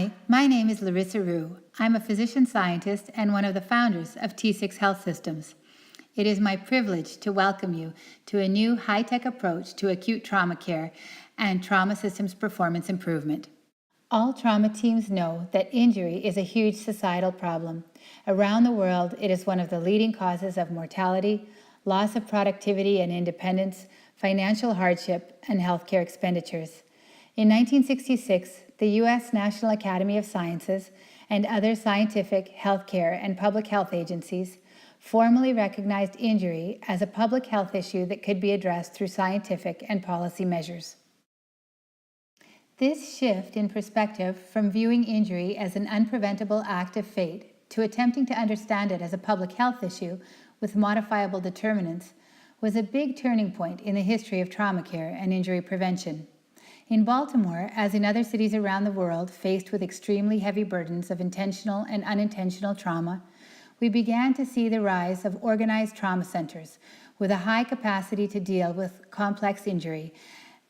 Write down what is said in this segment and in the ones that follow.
Hi, my name is Larissa Rue. I'm a physician scientist and one of the founders of T6 Health Systems. It is my privilege to welcome you to a new high-tech approach to acute trauma care and trauma systems performance improvement. All trauma teams know that injury is a huge societal problem. Around the world, it is one of the leading causes of mortality, loss of productivity and independence, financial hardship, and healthcare expenditures. In 1966, the U.S. National Academy of Sciences and other scientific, healthcare, and public health agencies formally recognized injury as a public health issue that could be addressed through scientific and policy measures. This shift in perspective from viewing injury as an unpreventable act of fate to attempting to understand it as a public health issue with modifiable determinants was a big turning point in the history of trauma care and injury prevention. In Baltimore, as in other cities around the world faced with extremely heavy burdens of intentional and unintentional trauma, we began to see the rise of organized trauma centers with a high capacity to deal with complex injury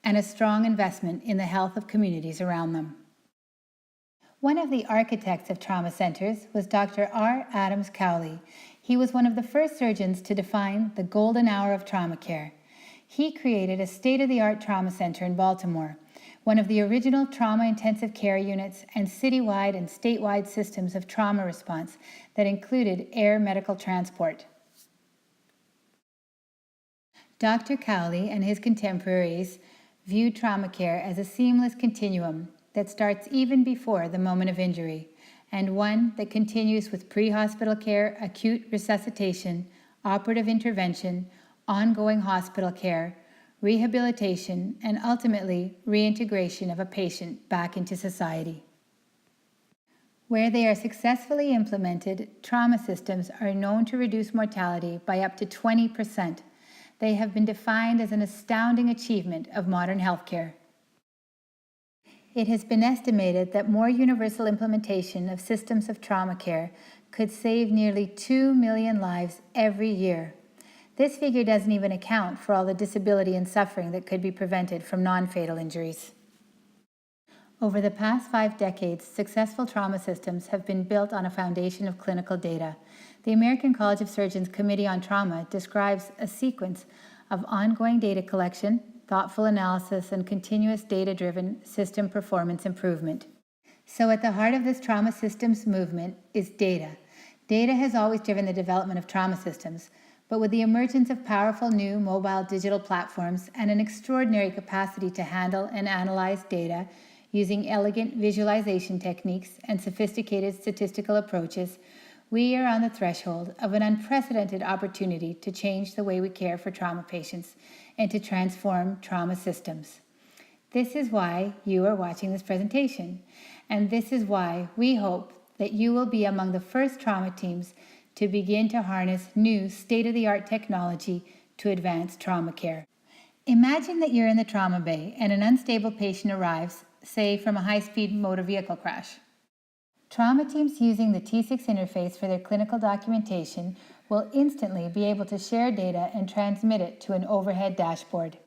and a strong investment in the health of communities around them. One of the architects of trauma centers was Dr. R. Adams Cowley. He was one of the first surgeons to define the golden hour of trauma care. He created a state-of-the-art trauma center in Baltimore, one of the original trauma intensive care units and citywide and statewide systems of trauma response that included air medical transport. Dr. Cowley and his contemporaries viewed trauma care as a seamless continuum that starts even before the moment of injury, and one that continues with pre-hospital care, acute resuscitation, operative intervention, ongoing hospital care, rehabilitation, and ultimately reintegration of a patient back into society. Where they are successfully implemented, trauma systems are known to reduce mortality by up to 20%. They have been defined as an astounding achievement of modern healthcare. It has been estimated that more universal implementation of systems of trauma care could save nearly 2 million lives every year. This figure doesn't even account for all the disability and suffering that could be prevented from non-fatal injuries. Over the past 5 decades, successful trauma systems have been built on a foundation of clinical data. The American College of Surgeons Committee on Trauma describes a sequence of ongoing data collection, thoughtful analysis, and continuous data-driven system performance improvement. So at the heart of this trauma systems movement is data. Data has always driven the development of trauma systems, but with the emergence of powerful new mobile digital platforms and an extraordinary capacity to handle and analyze data using elegant visualization techniques and sophisticated statistical approaches, we are on the threshold of an unprecedented opportunity to change the way we care for trauma patients and to transform trauma systems. This is why you are watching this presentation, and this is why we hope that you will be among the first trauma teams to begin to harness new state-of-the-art technology to advance trauma care. Imagine that you're in the trauma bay and an unstable patient arrives, say from a high-speed motor vehicle crash. Trauma teams using the T6 interface for their clinical documentation will instantly be able to share data and transmit it to an overhead dashboard.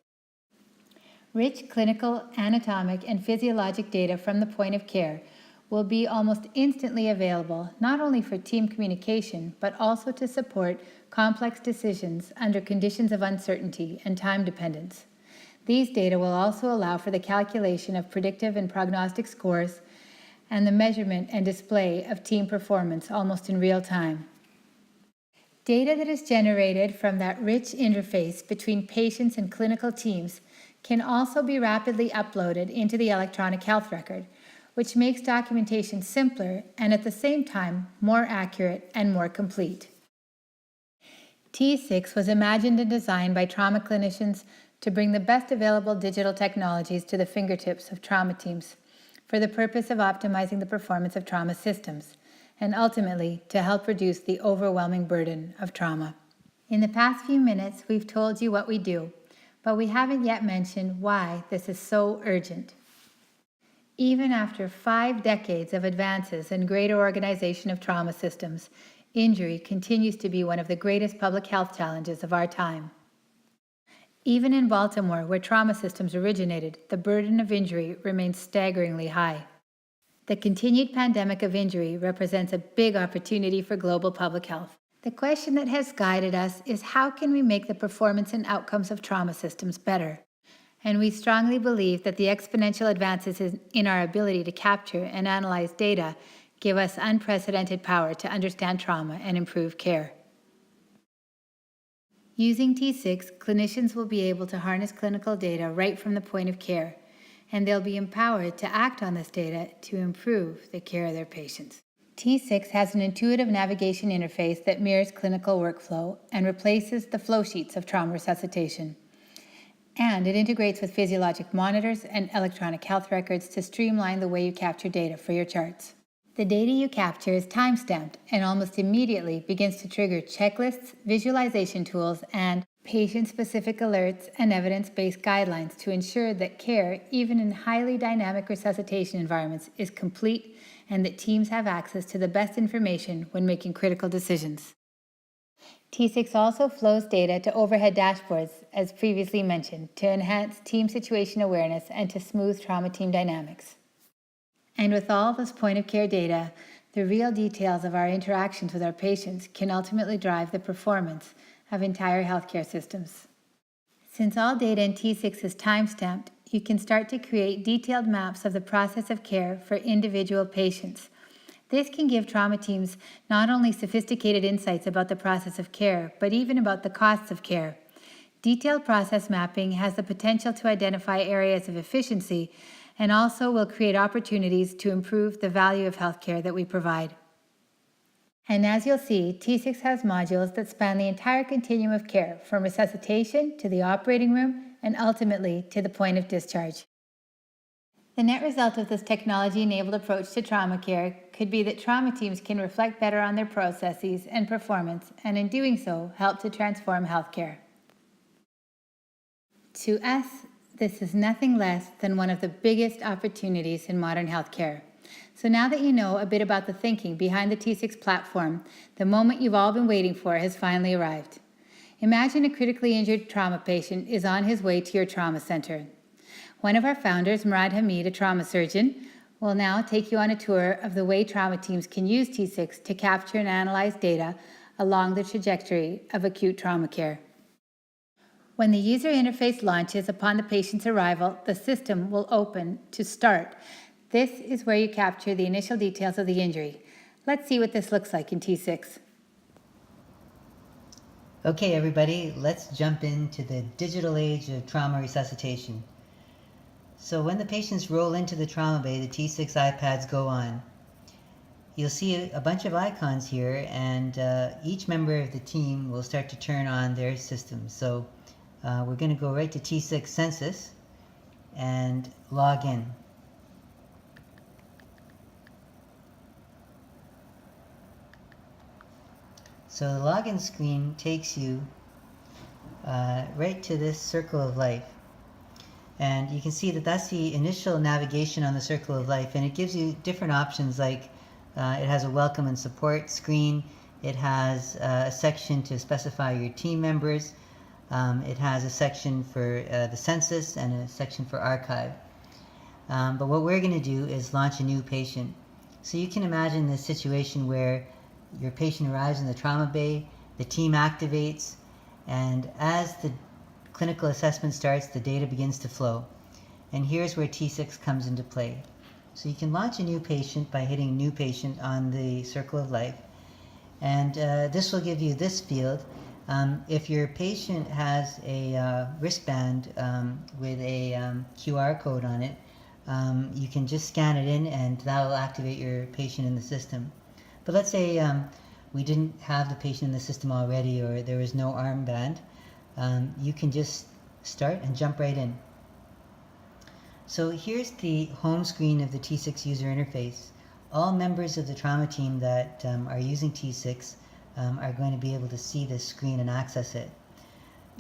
Rich clinical, anatomic, and physiologic data from the point of care will be almost instantly available not only for team communication, but also to support complex decisions under conditions of uncertainty and time dependence. These data will also allow for the calculation of predictive and prognostic scores and the measurement and display of team performance almost in real time. Data that is generated from that rich interface between patients and clinical teams can also be rapidly uploaded into the electronic health record, which makes documentation simpler and at the same time more accurate and more complete. T6 was imagined and designed by trauma clinicians to bring the best available digital technologies to the fingertips of trauma teams for the purpose of optimizing the performance of trauma systems and ultimately to help reduce the overwhelming burden of trauma. In the past few minutes, we've told you what we do, but we haven't yet mentioned why this is so urgent. Even after 5 decades of advances in greater organization of trauma systems, injury continues to be one of the greatest public health challenges of our time. Even in Baltimore, where trauma systems originated, the burden of injury remains staggeringly high. The continued pandemic of injury represents a big opportunity for global public health. The question that has guided us is how can we make the performance and outcomes of trauma systems better? And we strongly believe that the exponential advances in our ability to capture and analyze data give us unprecedented power to understand trauma and improve care. Using T6, clinicians will be able to harness clinical data right from the point of care, and they'll be empowered to act on this data to improve the care of their patients. T6 has an intuitive navigation interface that mirrors clinical workflow and replaces the flow sheets of trauma resuscitation. And it integrates with physiologic monitors and electronic health records to streamline the way you capture data for your charts. The data you capture is time-stamped and almost immediately begins to trigger checklists, visualization tools, and patient-specific alerts and evidence-based guidelines to ensure that care, even in highly dynamic resuscitation environments, is complete and that teams have access to the best information when making critical decisions. T6 also flows data to overhead dashboards, as previously mentioned, to enhance team situation awareness and to smooth trauma team dynamics. And with all this point-of-care data, the real details of our interactions with our patients can ultimately drive the performance of entire healthcare systems. Since all data in T6 is time-stamped, you can start to create detailed maps of the process of care for individual patients. This can give trauma teams not only sophisticated insights about the process of care, but even about the costs of care. Detailed process mapping has the potential to identify areas of efficiency and also will create opportunities to improve the value of healthcare that we provide. And as you'll see, T6 has modules that span the entire continuum of care, from resuscitation to the operating room and ultimately to the point of discharge. The net result of this technology-enabled approach to trauma care could be that trauma teams can reflect better on their processes and performance, and in doing so, help to transform healthcare. To us, this is nothing less than one of the biggest opportunities in modern healthcare. So now that you know a bit about the thinking behind the T6 platform, the moment you've all been waiting for has finally arrived. Imagine a critically injured trauma patient is on his way to your trauma center. One of our founders, Murad Hamid, a trauma surgeon, will now take you on a tour of the way trauma teams can use T6 to capture and analyze data along the trajectory of acute trauma care. When the user interface launches upon the patient's arrival, the system will open to start. This is where you capture the initial details of the injury. Let's see what this looks like in T6. Okay, everybody, let's jump into the digital age of trauma resuscitation. So when the patients roll into the trauma bay, the T6 iPads go on. You'll see a bunch of icons here, and each member of the team will start to turn on their system. So we're going to go right to T6 Census and log in. So the login screen takes you right to this circle of life. And you can see that that's the initial navigation on the circle of life, and it gives you different options, like it has a welcome and support screen, it has a section to specify your team members, it has a section for the census and a section for archive. But what we're going to do is launch a new patient. So you can imagine this situation where your patient arrives in the trauma bay, the team activates, and as the clinical assessment starts, the data begins to flow. And here's where T6 comes into play. So you can launch a new patient by hitting New Patient on the circle of life. And this will give you this field. If your patient has a wristband with a QR code on it, you can just scan it in and that will activate your patient in the system. But let's say we didn't have the patient in the system already, or there was no armband. You can just start and jump right in. So here's the home screen of the T6 user interface. All members of the trauma team that are using T6 are going to be able to see this screen and access it.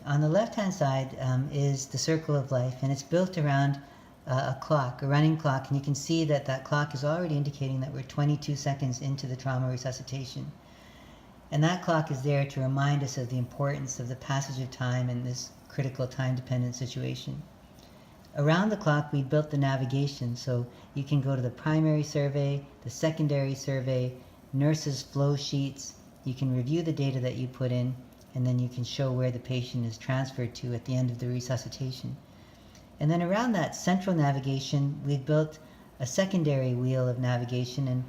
On the left-hand side is the circle of life, and it's built around a clock, a running clock, and you can see that that clock is already indicating that we're 22 seconds into the trauma resuscitation. And that clock is there to remind us of the importance of the passage of time in this critical time-dependent situation. around the clock we built the navigation, so you can go to the primary survey, the secondary survey, nurses' flow sheets. You can review the data that you put in, and then you can show where the patient is transferred to at the end of the resuscitation. And then around that central navigation, we've built a secondary wheel of navigation, and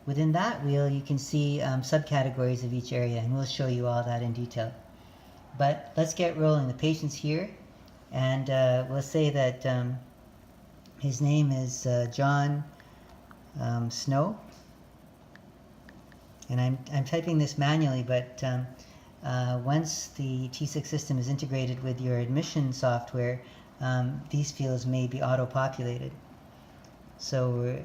within that wheel you can see subcategories of each area, and we'll show you all that in detail. But let's get rolling. The patient's here, and we'll say that his name is John Snow. And I'm typing this manually, but once the T6 system is integrated with your admission software, these fields may be auto-populated. So we're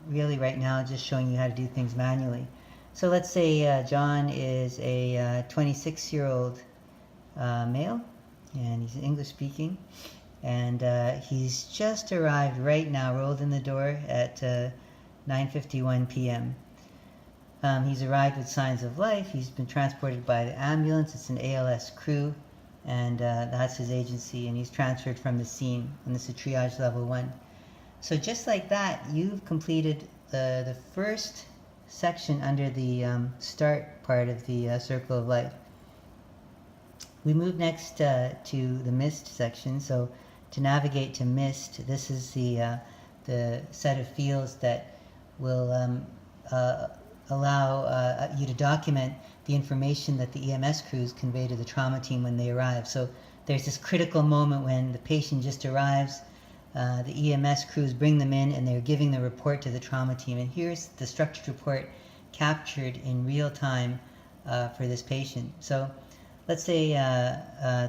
really right now just showing you how to do things manually. So let's say John is a 26-year-old male, and he's English speaking, and he's just arrived right now, rolled in the door at 9:51 p.m. He's arrived with signs of life. He's been transported by the ambulance. It's an ALS crew, and that's his agency, and he's transferred from the scene, and this is triage level 1. So just like that, you've completed the first section under the start part of the circle of life. We move next to the MIST section. So to navigate to MIST, this is the set of fields that will allow you to document the information that the EMS crews convey to the trauma team when they arrive. So there's this critical moment when the patient just arrives, the EMS crews bring them in, and they're giving the report to the trauma team. And here's the structured report captured in real time for this patient. So let's say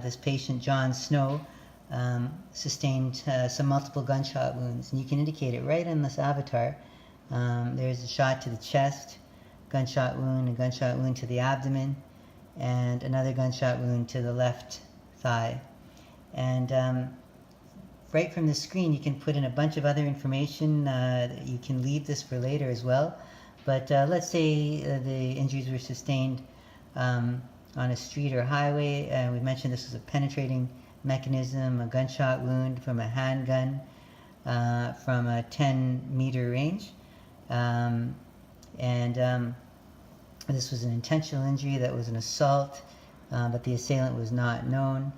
this patient, John Snow, sustained some multiple gunshot wounds, and you can indicate it right in this avatar. There's a shot to the chest, gunshot wound, a gunshot wound to the abdomen, and another gunshot wound to the left thigh. And right from the screen you can put in a bunch of other information. You can leave this for later as well, but let's say the injuries were sustained on a street or highway, and we mentioned this was a penetrating mechanism, a gunshot wound from a handgun from a 10-meter range. This was an intentional injury that was an assault, but the assailant was not known,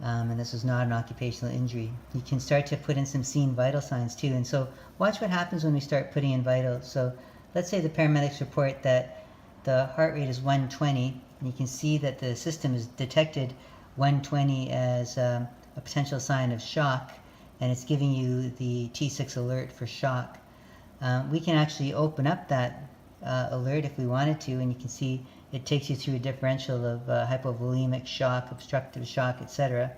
and this was not an occupational injury. You can start to put in some scene vital signs too, and so watch what happens when we start putting in vitals. So let's say the paramedics report that the heart rate is 120, and you can see that the system has detected 120 as a potential sign of shock, and it's giving you the T6 alert for shock. We can actually open up that alert if we wanted to, and you can see it takes you through a differential of hypovolemic shock, obstructive shock, etc.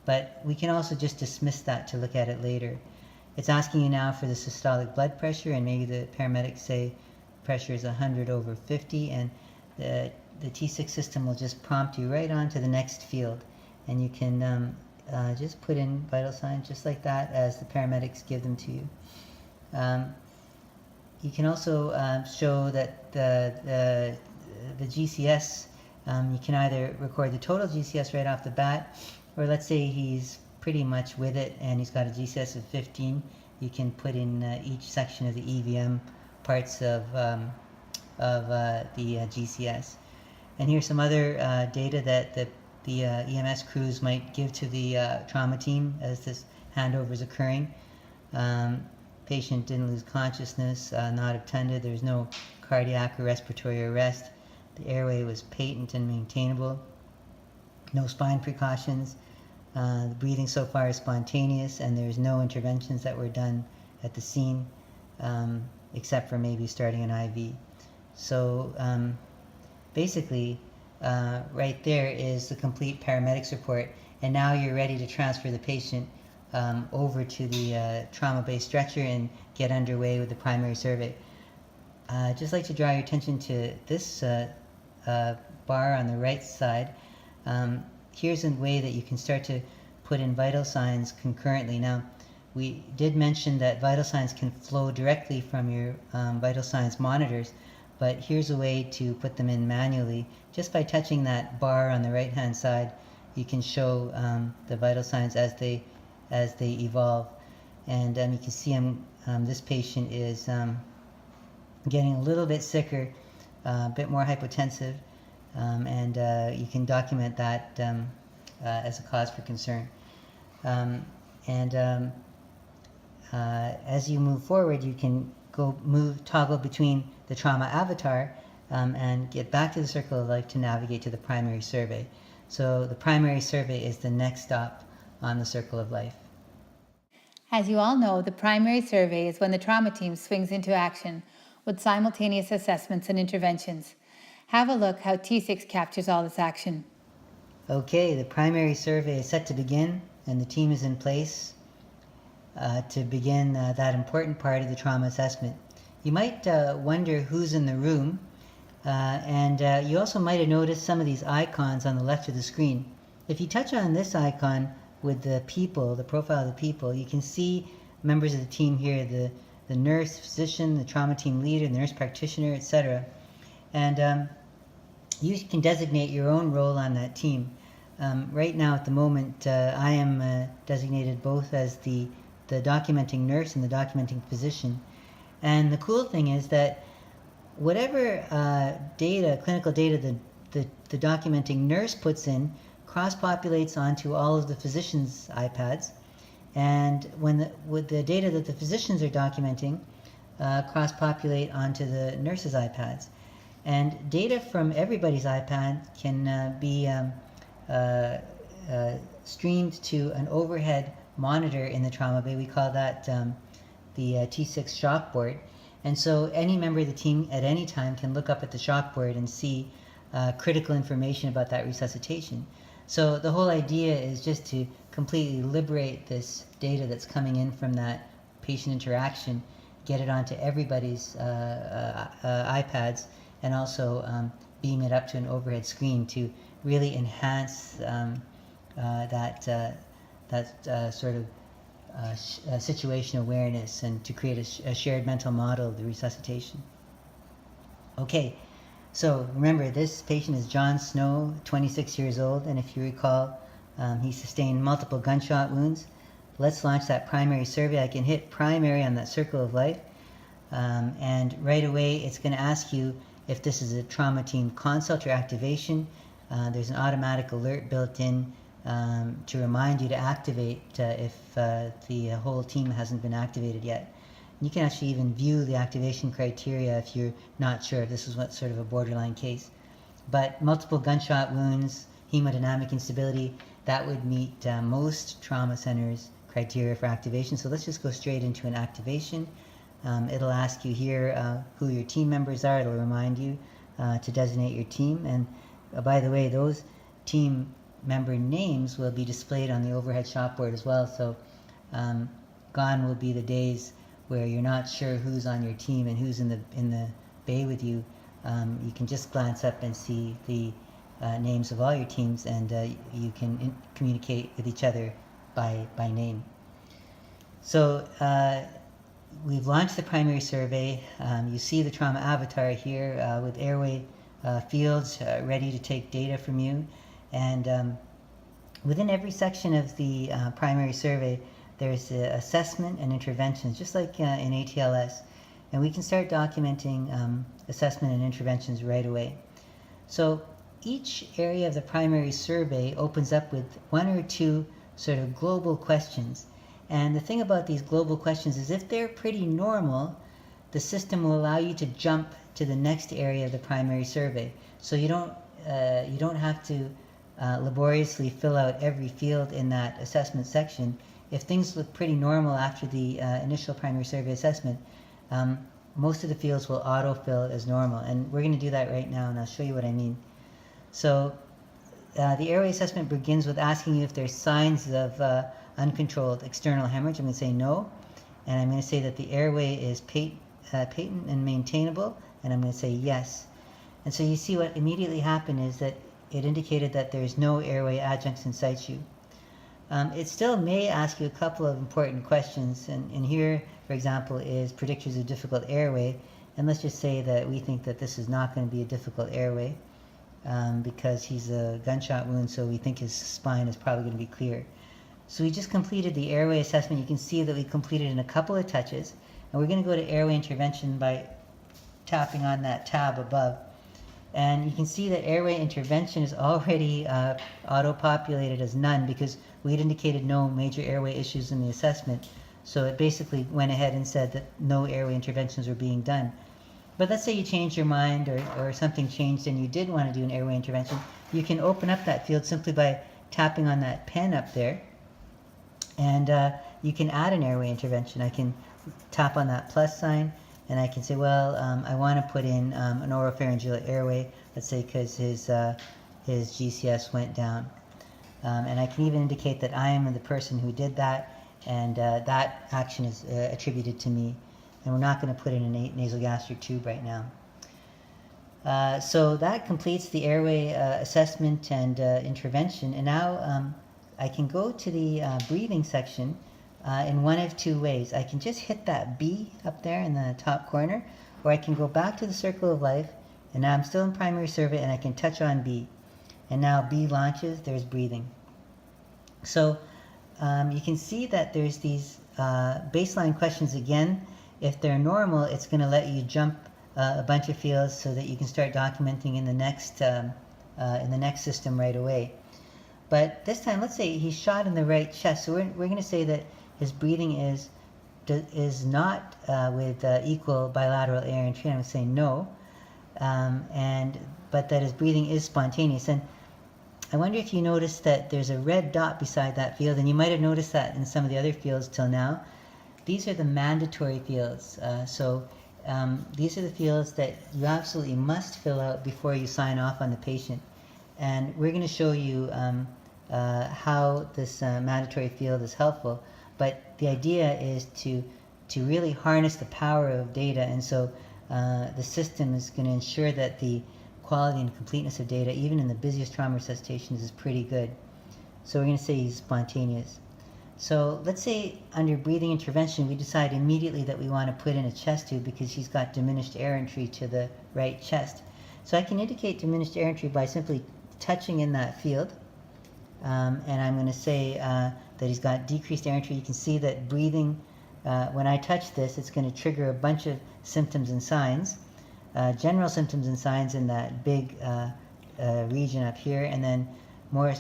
But we can also just dismiss that to look at it later. It's asking you now for the systolic blood pressure, and maybe the paramedics say pressure is 100/50, and the T6 system will just prompt you right on to the next field, and you can just put in vital signs just like that as the paramedics give them to you. You can also show that the GCS, you can either record the total GCS right off the bat, or let's say he's pretty much with it and he's got a GCS of 15. You can put in each section of the EVM parts of the GCS. And here's some other data that the EMS crews might give to the trauma team as this handover is occurring. Patient didn't lose consciousness, not obtunded, there's no cardiac or respiratory arrest, the airway was patent and maintainable, no spine precautions, the breathing so far is spontaneous, and there's no interventions that were done at the scene except for maybe starting an IV. So basically right there is the complete paramedics report, and now you're ready to transfer the patient over to the trauma-based stretcher and get underway with the primary survey. I'd just like to draw your attention to this bar on the right side. Here's a way that you can start to put in vital signs concurrently. Now, we did mention that vital signs can flow directly from your vital signs monitors, but here's a way to put them in manually. Just by touching that bar on the right-hand side, you can show the vital signs as they evolve. And you can see this patient is getting a little bit sicker, a bit more hypotensive, and you can document that as a cause for concern. As you move forward, you can toggle between the trauma avatar and get back to the circle of life to navigate to the primary survey. So the primary survey is the next stop on the circle of life. As you all know, the primary survey is when the trauma team swings into action with simultaneous assessments and interventions. Have a look how T6 captures all this action. Okay, the primary survey is set to begin, and the team is in place to begin that important part of the trauma assessment. You might wonder who's in the room, and you also might have noticed some of these icons on the left of the screen. If you touch on this icon with the people, the profile of the people, you can see members of the team here, the nurse, physician, the trauma team leader, the nurse practitioner, etc. And you can designate your own role on that team. Right now, at the moment, I am designated both as the documenting nurse and the documenting physician. And the cool thing is that whatever clinical data the documenting nurse puts in cross-populates onto all of the physicians' iPads. And with the data that the physicians are documenting cross-populate onto the nurses' iPads. And data from everybody's iPad can be streamed to an overhead monitor in the trauma bay. We call that the T6 shockboard. And so any member of the team at any time can look up at the shockboard and see critical information about that resuscitation. So the whole idea is just to completely liberate this data that's coming in from that patient interaction, get it onto everybody's iPads, and also beam it up to an overhead screen to really enhance that sort of situation awareness and to create a shared mental model of the resuscitation. Okay, so remember, this patient is John Snow, 26 years old, and if you recall, he sustained multiple gunshot wounds. Let's launch that primary survey. I can hit primary on that circle of life, and right away it's going to ask you if this is a trauma team consult or activation. There's an automatic alert built in to remind you to activate if the whole team hasn't been activated yet. You can actually even view the activation criteria if you're not sure if this is what sort of a borderline case. But multiple gunshot wounds, hemodynamic instability, that would meet most trauma centers' criteria for activation. So let's just go straight into an activation. It'll ask you here who your team members are. It'll remind you to designate your team. And by the way, those team member names will be displayed on the overhead shopboard as well. So gone will be the days where you're not sure who's on your team and who's in the bay with you. You can just glance up and see the names of all your teams, and you can communicate with each other by name. So we've launched the primary survey. You see the trauma avatar here with airway fields ready to take data from you. And within every section of the primary survey, there's assessment and interventions, just like in ATLS. And we can start documenting assessment and interventions right away. So each area of the primary survey opens up with one or two sort of global questions. And the thing about these global questions is if they're pretty normal, the system will allow you to jump to the next area of the primary survey. So you don't have to laboriously fill out every field in that assessment section. If things look pretty normal after the initial primary survey assessment, most of the fields will autofill as normal. And we're going to do that right now, and I'll show you what I mean. So the airway assessment begins with asking you if there's signs of uncontrolled external hemorrhage. I'm going to say no. And I'm going to say that the airway is patent and maintainable, and I'm going to say yes. And so you see what immediately happened is that it indicated that there's no airway adjuncts in situ. It still may ask you a couple of important questions, and here, for example, is predictors of difficult airway. And let's just say that we think that this is not going to be a difficult airway because he's a gunshot wound, so we think his spine is probably going to be clear. So we just completed the airway assessment. You can see that we completed in a couple of touches. And we're going to go to airway intervention by tapping on that tab above. And you can see that airway intervention is already auto-populated as none because we had indicated no major airway issues in the assessment. So it basically went ahead and said that no airway interventions were being done. But let's say you changed your mind or something changed and you did want to do an airway intervention. You can open up that field simply by tapping on that pen up there. And you can add an airway intervention. I can tap on that plus sign and I can say, well, I want to put in an oropharyngeal airway, let's say because his GCS went down. And I can even indicate that I am the person who did that, and that action is attributed to me. And we're not going to put in a nasogastric tube right now. So that completes the airway assessment and intervention. And now I can go to the breathing section in one of two ways. I can just hit that B up there in the top corner, or I can go back to the circle of life, and now I'm still in primary survey, and I can touch on B. And now B launches, there's breathing. So you can see that there's these baseline questions again. If they're normal, it's going to let you jump a bunch of fields so that you can start documenting in the next system right away. But this time, let's say he's shot in the right chest. So we're going to say that his breathing is not with equal bilateral air entry. I'm saying no, but that his breathing is spontaneous. And I wonder if you noticed that there's a red dot beside that field, and you might have noticed that in some of the other fields till now. These are the mandatory fields. These are the fields that you absolutely must fill out before you sign off on the patient. And we're going to show you how this mandatory field is helpful. But the idea is to really harness the power of data. And so the system is going to ensure that the quality and completeness of data, even in the busiest trauma resuscitations, is pretty good. So we're going to say he's spontaneous. So let's say under breathing intervention, we decide immediately that we want to put in a chest tube because he's got diminished air entry to the right chest. So I can indicate diminished air entry by simply touching in that field. And I'm going to say that he's got decreased air entry. You can see that breathing, when I touch this, it's going to trigger a bunch of symptoms and signs. General symptoms and signs in that big region up here, and then more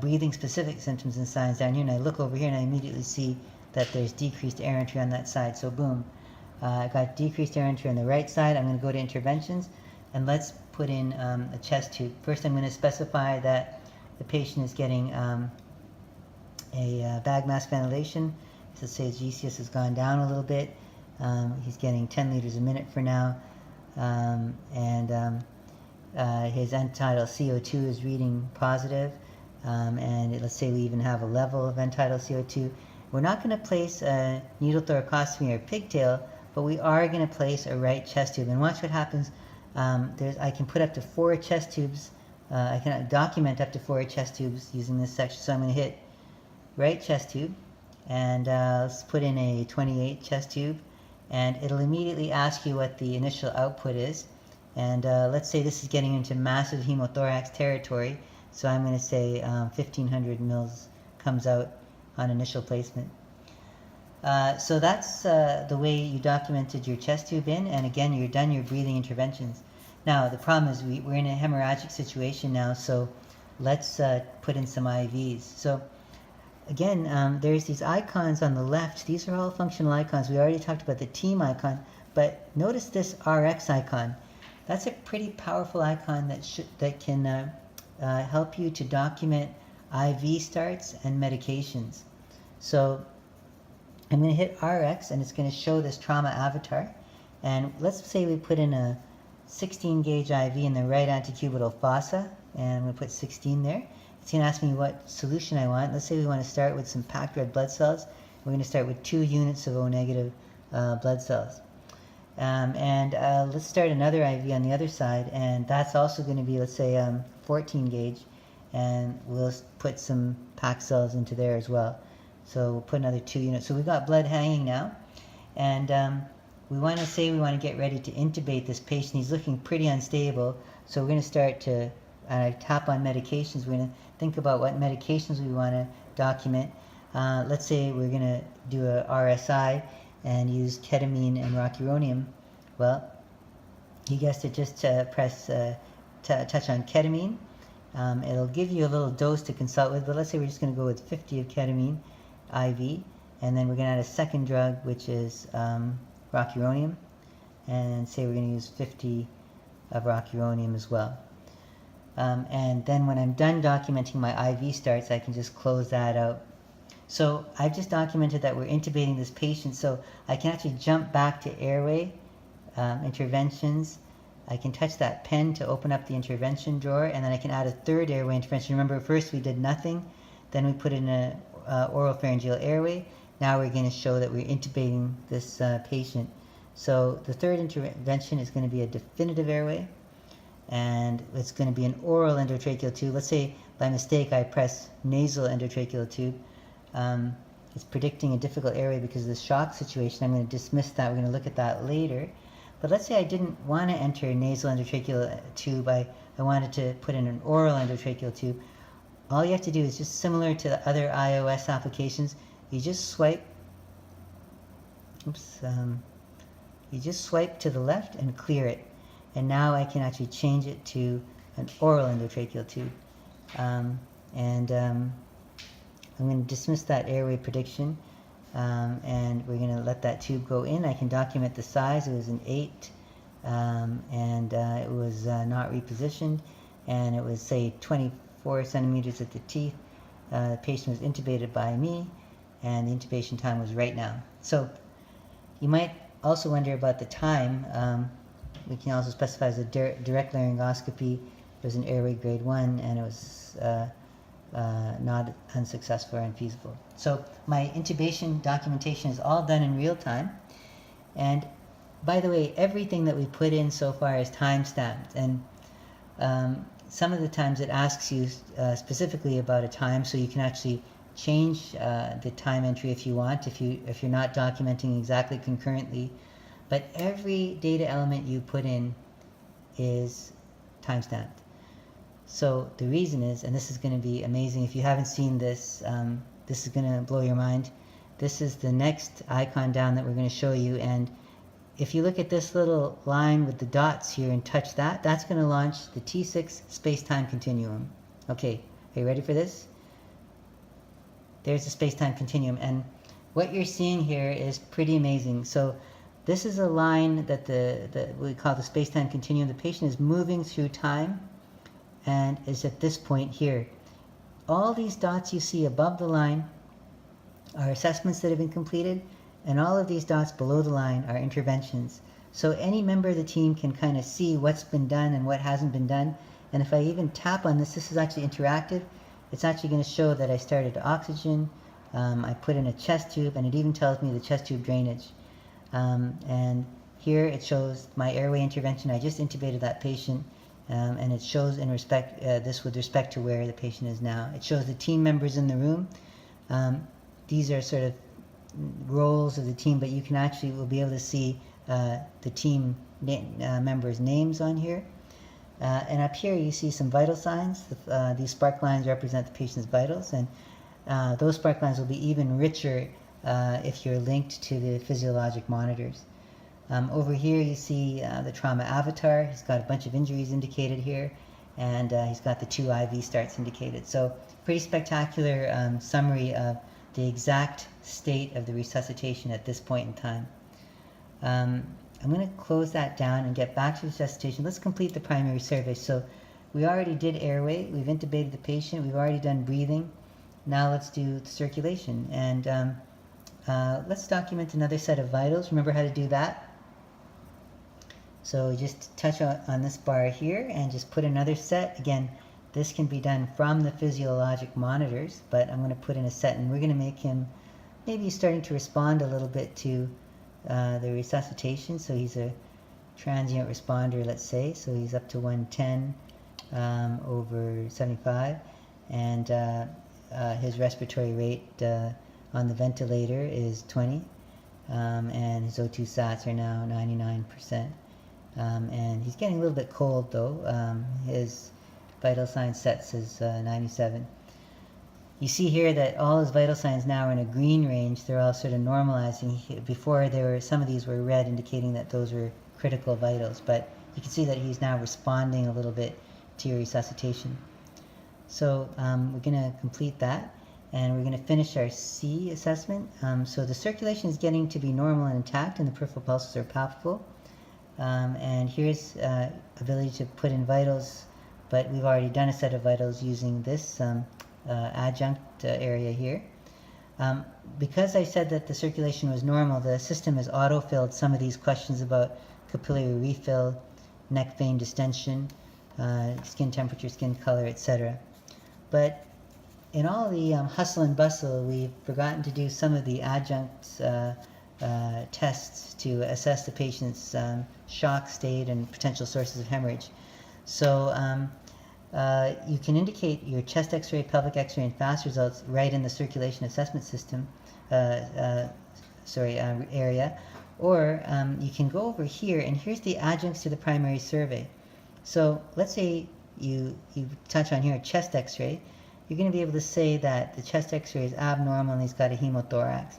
breathing specific symptoms and signs down here. And I look over here and I immediately see that there's decreased air entry on that side. So boom, I've got decreased air entry on the right side. I'm going to go to interventions and let's put in a chest tube. First I'm going to specify that the patient is getting a bag mask ventilation. So let's say his GCS has gone down a little bit. He's getting 10 liters a minute for now. His end-tidal CO2 is reading positive, and let's say we even have a level of end-tidal CO2. We're not going to place a needle thoracostomy or pigtail, but we are going to place a right chest tube. And watch what happens. I can put up to 4 chest tubes. I can document up to 4 chest tubes using this section. So I'm going to hit right chest tube, and let's put in a 28 chest tube. And it'll immediately ask you what the initial output is. And let's say this is getting into massive hemothorax territory. So I'm going to say 1,500 mils comes out on initial placement. So that's the way you documented your chest tube in. And again, you're done your breathing interventions. Now, the problem is we're in a hemorrhagic situation now. So let's put in some IVs. So again, there's these icons on the left. These are all functional icons. We already talked about the team icon, but notice this RX icon. That's a pretty powerful icon that can help you to document IV starts and medications. So I'm going to hit RX, and it's going to show this trauma avatar. And let's say we put in a 16 gauge IV in the right antecubital fossa, and I'm going to put 16 there. It's going to ask me what solution I want. Let's say we want to start with some packed red blood cells. We're going to start with 2 units of O-negative blood cells. Let's start another IV on the other side, and that's also going to be, let's say, 14 gauge, and we'll put some packed cells into there as well. So we'll put another 2 units. So we've got blood hanging now, and we want to get ready to intubate this patient. He's looking pretty unstable, so we're going to start to tap on medications. We're going to think about what medications we want to document. let's say we're going to do a RSI and use ketamine and rocuronium. Well, he gets to just press touch on ketamine. It'll give you a little dose to consult with, but let's say we're just going to go with 50 of ketamine IV, and then we're going to add a second drug, which is rocuronium, and say we're going to use 50 of rocuronium as well. And then when I'm done documenting my IV starts, I can just close that out. So I've just documented that we're intubating this patient, so I can actually jump back to airway interventions. I can touch that pen to open up the intervention drawer, and then I can add a third airway intervention. Remember, first we did nothing, then we put in a oral pharyngeal airway. Now we're going to show that we're intubating this patient. So the third intervention is going to be a definitive airway, and it's going to be an oral endotracheal tube. Let's say by mistake I press nasal endotracheal tube. It's predicting a difficult airway because of the shock situation. I'm going to dismiss that. We're going to look at that later. But let's say I didn't want to enter a nasal endotracheal tube. I wanted to put in an oral endotracheal tube. All you have to do is just similar to the other iOS applications. You just swipe. You just swipe to the left and clear it. And now I can actually change it to an oral endotracheal tube. I'm going to dismiss that airway prediction, and we're going to let that tube go in. I can document the size. It was an 8, and it was not repositioned, and it was, say, 24 centimeters at the teeth. The patient was intubated by me, and the intubation time was right now. So you might also wonder about the time. We can also specify as a direct laryngoscopy. It was an airway grade 1, and it was not unsuccessful or unfeasible. So my intubation documentation is all done in real time. And by the way, everything that we put in so far is time-stamped. And some of the times it asks you specifically about a time, so you can actually change the time entry if you want, if you're not documenting exactly concurrently. But every data element you put in is time-stamped. So the reason is, and this is going to be amazing, if you haven't seen this, this is going to blow your mind. This is the next icon down that we're going to show you, and if you look at this little line with the dots here and touch that, that's going to launch the T6 space-time continuum. Okay, are you ready for this? There's the space-time continuum, and what you're seeing here is pretty amazing. So this is a line that we call the space-time continuum. The patient is moving through time and is at this point here. All these dots you see above the line are assessments that have been completed, and all of these dots below the line are interventions. So any member of the team can kind of see what's been done and what hasn't been done. And if I even tap on this, this is actually interactive. It's actually going to show that I started oxygen, I put in a chest tube, and it even tells me the chest tube drainage. And here it shows my airway intervention. I just intubated that patient. And it shows in respect this with respect to where the patient is now. It shows the team members in the room. These are sort of roles of the team, but you can actually will be able to see the team members' names on here. And up here you see some vital signs. These spark lines represent the patient's vitals, and those spark lines will be even richer if you're linked to the physiologic monitors. Over here you see the trauma avatar. He's got a bunch of injuries indicated here, and he's got the 2 IV starts indicated. So pretty spectacular summary of the exact state of the resuscitation at this point in time. I'm going to close that down and get back to resuscitation. Let's complete the primary survey. So we already did airway. We've intubated the patient. We've already done breathing. Now let's do the circulation. And let's document another set of vitals. Remember how to do that? So just touch on this bar here and just put another set. Again, this can be done from the physiologic monitors, but I'm going to put in a set, and we're going to make him maybe starting to respond a little bit to the resuscitation. So he's a transient responder, let's say. So he's up to 110 over 75, and his respiratory rate on the ventilator is 20, and his O2 sats are now 99%. And he's getting a little bit cold though. His vital sign sets is 97. You see here that all his vital signs now are in a green range. They're all sort of normalizing. Before, some of these were red, indicating that those were critical vitals. But you can see that he's now responding a little bit to your resuscitation. So we're going to complete that, and we're going to finish our C assessment. So the circulation is getting to be normal and intact, and the peripheral pulses are palpable. And here's ability to put in vitals, but we've already done a set of vitals using this adjunct area here. Because I said that the circulation was normal, the system has auto-filled some of these questions about capillary refill, neck vein distension, skin temperature, skin color, etc. But in all the hustle and bustle, we've forgotten to do some of the adjunct tests to assess the patient's shock state and potential sources of hemorrhage. So you can indicate your chest x-ray, pelvic x-ray, and FAST results right in the circulation assessment system area, or you can go over here, and here's the adjuncts to the primary survey. So let's say you touch on here chest x-ray. You're going to be able to say that the chest x-ray is abnormal and he's got a hemothorax.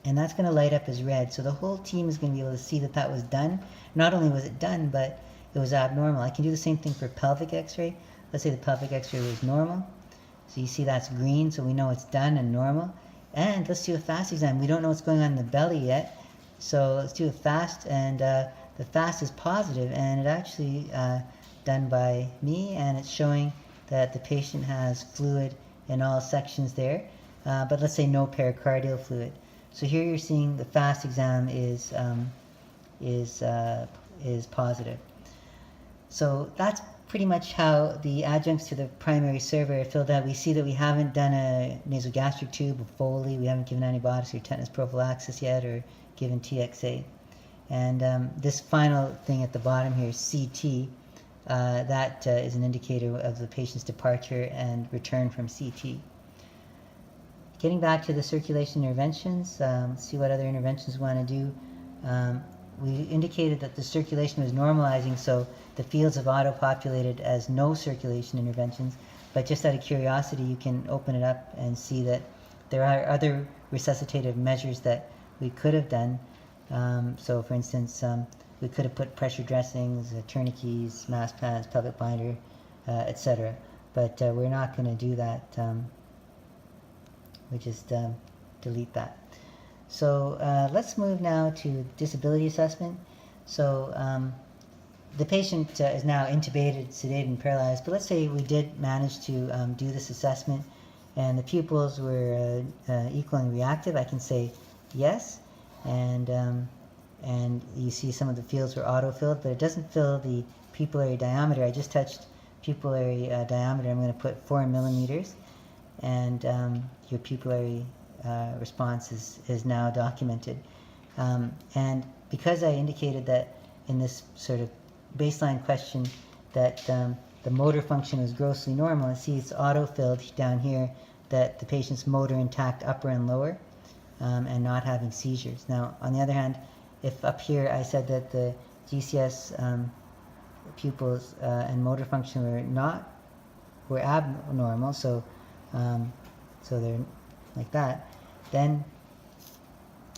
And that's going to light up as red. So the whole team is going to be able to see that that was done. Not only was it done, but it was abnormal. I can do the same thing for pelvic x-ray. Let's say the pelvic x-ray was normal. So you see that's green, so we know it's done and normal. And let's do a FAST exam. We don't know what's going on in the belly yet. So let's do a FAST, and the FAST is positive, and it actually done by me, and it's showing that the patient has fluid in all sections there, but let's say no pericardial fluid. So here you're seeing the FAST exam is positive. So that's pretty much how the adjuncts to the primary survey are filled out. We see that we haven't done a nasogastric tube or Foley. We haven't given antibiotics or tetanus prophylaxis yet, or given TXA. And this final thing at the bottom here, CT, that is an indicator of the patient's departure and return from CT. Getting back to the circulation interventions, see what other interventions we want to do. We indicated that the circulation was normalizing, so the fields have auto-populated as no circulation interventions. But just out of curiosity, you can open it up and see that there are other resuscitative measures that we could have done. So for instance, we could have put pressure dressings, tourniquets, mask pads, pelvic binder, etc. But we're not going to do that. We just delete that. So let's move now to disability assessment. So the patient is now intubated, sedated, and paralyzed. But let's say we did manage to do this assessment, and the pupils were equal and reactive. I can say yes, and you see some of the fields were auto-filled, but it doesn't fill the pupillary diameter. I just touched pupillary diameter. I'm going to put 4 millimeters, and your pupillary response is now documented. And because I indicated that in this sort of baseline question that the motor function was grossly normal, I see it's auto-filled down here that the patient's motor intact upper and lower, and not having seizures. Now, on the other hand, if up here I said that the GCS pupils and motor function were abnormal, so they're like that, then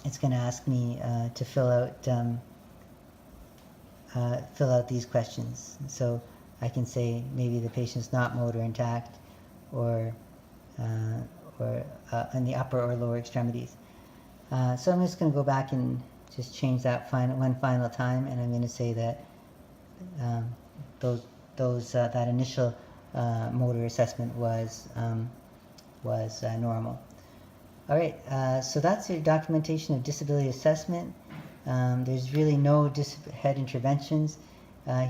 it's going to ask me to fill out these questions. So I can say maybe the patient's not motor intact, or in the upper or lower extremities. So I'm just going to go back and just change that one final time, and I'm going to say that that initial motor assessment was normal. All right, so that's your documentation of disability assessment. There's really no head interventions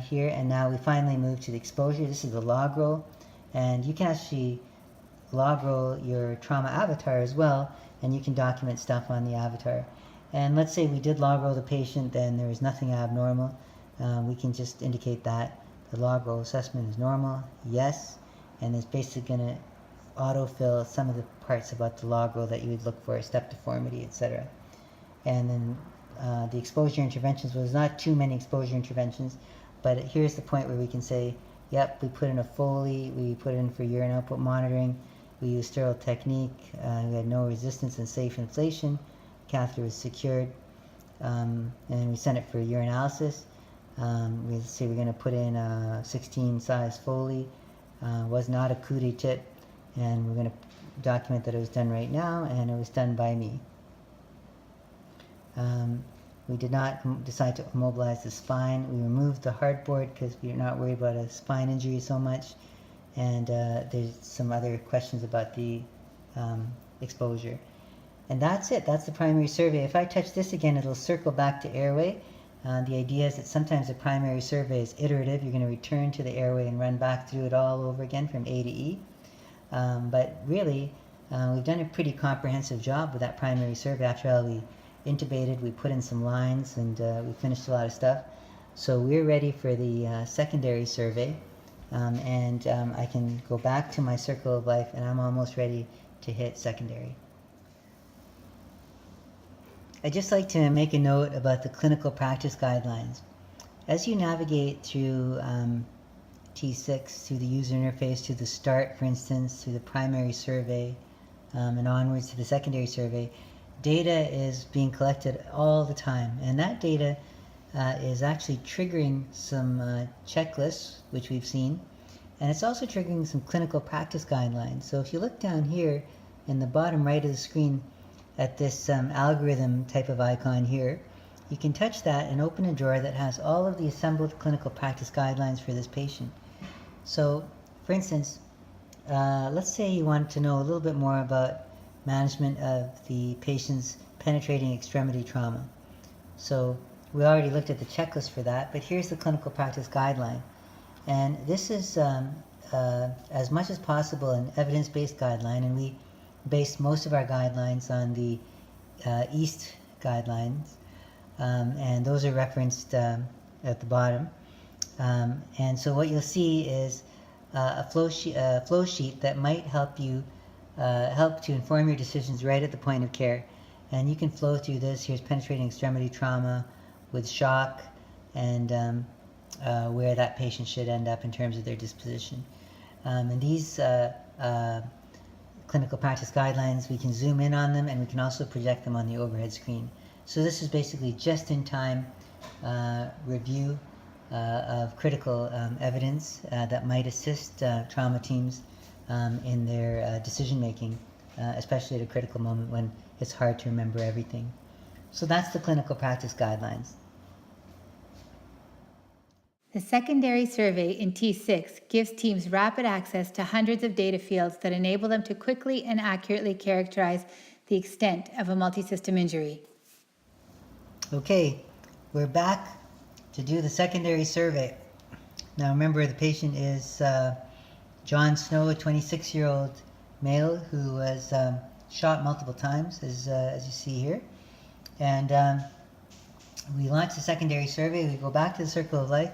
here, and now we finally move to the exposure. This is the log roll, and you can actually log roll your trauma avatar as well, and you can document stuff on the avatar. And let's say we did log roll the patient, then there was nothing abnormal. We can just indicate that the log roll assessment is normal, yes, and it's basically going to autofill some of the parts about the log roll that you would look for, step deformity, etc. And then the exposure interventions, well, there's not too many exposure interventions, but here's the point where we can say, yep, we put in a Foley, we put in for urine output monitoring, We used sterile technique. We had no resistance and safe inflation. Catheter was secured, and we sent it for urinalysis. We say we're going to put in a 16 size Foley. Was not a Cootie tip, and we're going to document that it was done right now, and it was done by me. We did not decide to immobilize the spine. We removed the hardboard because we are not worried about a spine injury so much. And there's some other questions about the exposure. And that's it. That's the primary survey. If I touch this again, it'll circle back to airway. The idea is that sometimes the primary survey is iterative. You're going to return to the airway and run back through it all over again from A to E. But really, we've done a pretty comprehensive job with that primary survey. After all, we intubated, we put in some lines, and we finished a lot of stuff. So we're ready for the secondary survey. I can go back to my circle of life, and I'm almost ready to hit secondary. I'd just like to make a note about the clinical practice guidelines. As you navigate through T6, through the user interface, to the start, for instance, through the primary survey, and onwards to the secondary survey, data is being collected all the time. And that data is actually triggering some checklists, which we've seen, and it's also triggering some clinical practice guidelines. So if you look down here in the bottom right of the screen at this algorithm type of icon here, you can touch that and open a drawer that has all of the assembled clinical practice guidelines for this patient. So, for instance, let's say you want to know a little bit more about management of the patient's penetrating extremity trauma. So we already looked at the checklist for that, but here's the clinical practice guideline. And this is, as much as possible, an evidence-based guideline, and we based most of our guidelines on the EAST guidelines, and those are referenced at the bottom. And so what you'll see is a flow sheet that might help you help to inform your decisions right at the point of care. And you can flow through this. Here's penetrating extremity trauma with shock, and where that patient should end up in terms of their disposition. And these clinical practice guidelines, we can zoom in on them, and we can also project them on the overhead screen. So this is basically just-in-time review of critical evidence that might assist trauma teams in their decision-making, especially at a critical moment when it's hard to remember everything. So that's the clinical practice guidelines. The secondary survey in T6 gives teams rapid access to hundreds of data fields that enable them to quickly and accurately characterize the extent of a multisystem injury. Okay, we're back to do the secondary survey. Now remember, the patient is John Snow, a 26-year-old male who was shot multiple times, as you see here. And we launch the secondary survey. We go back to the circle of life.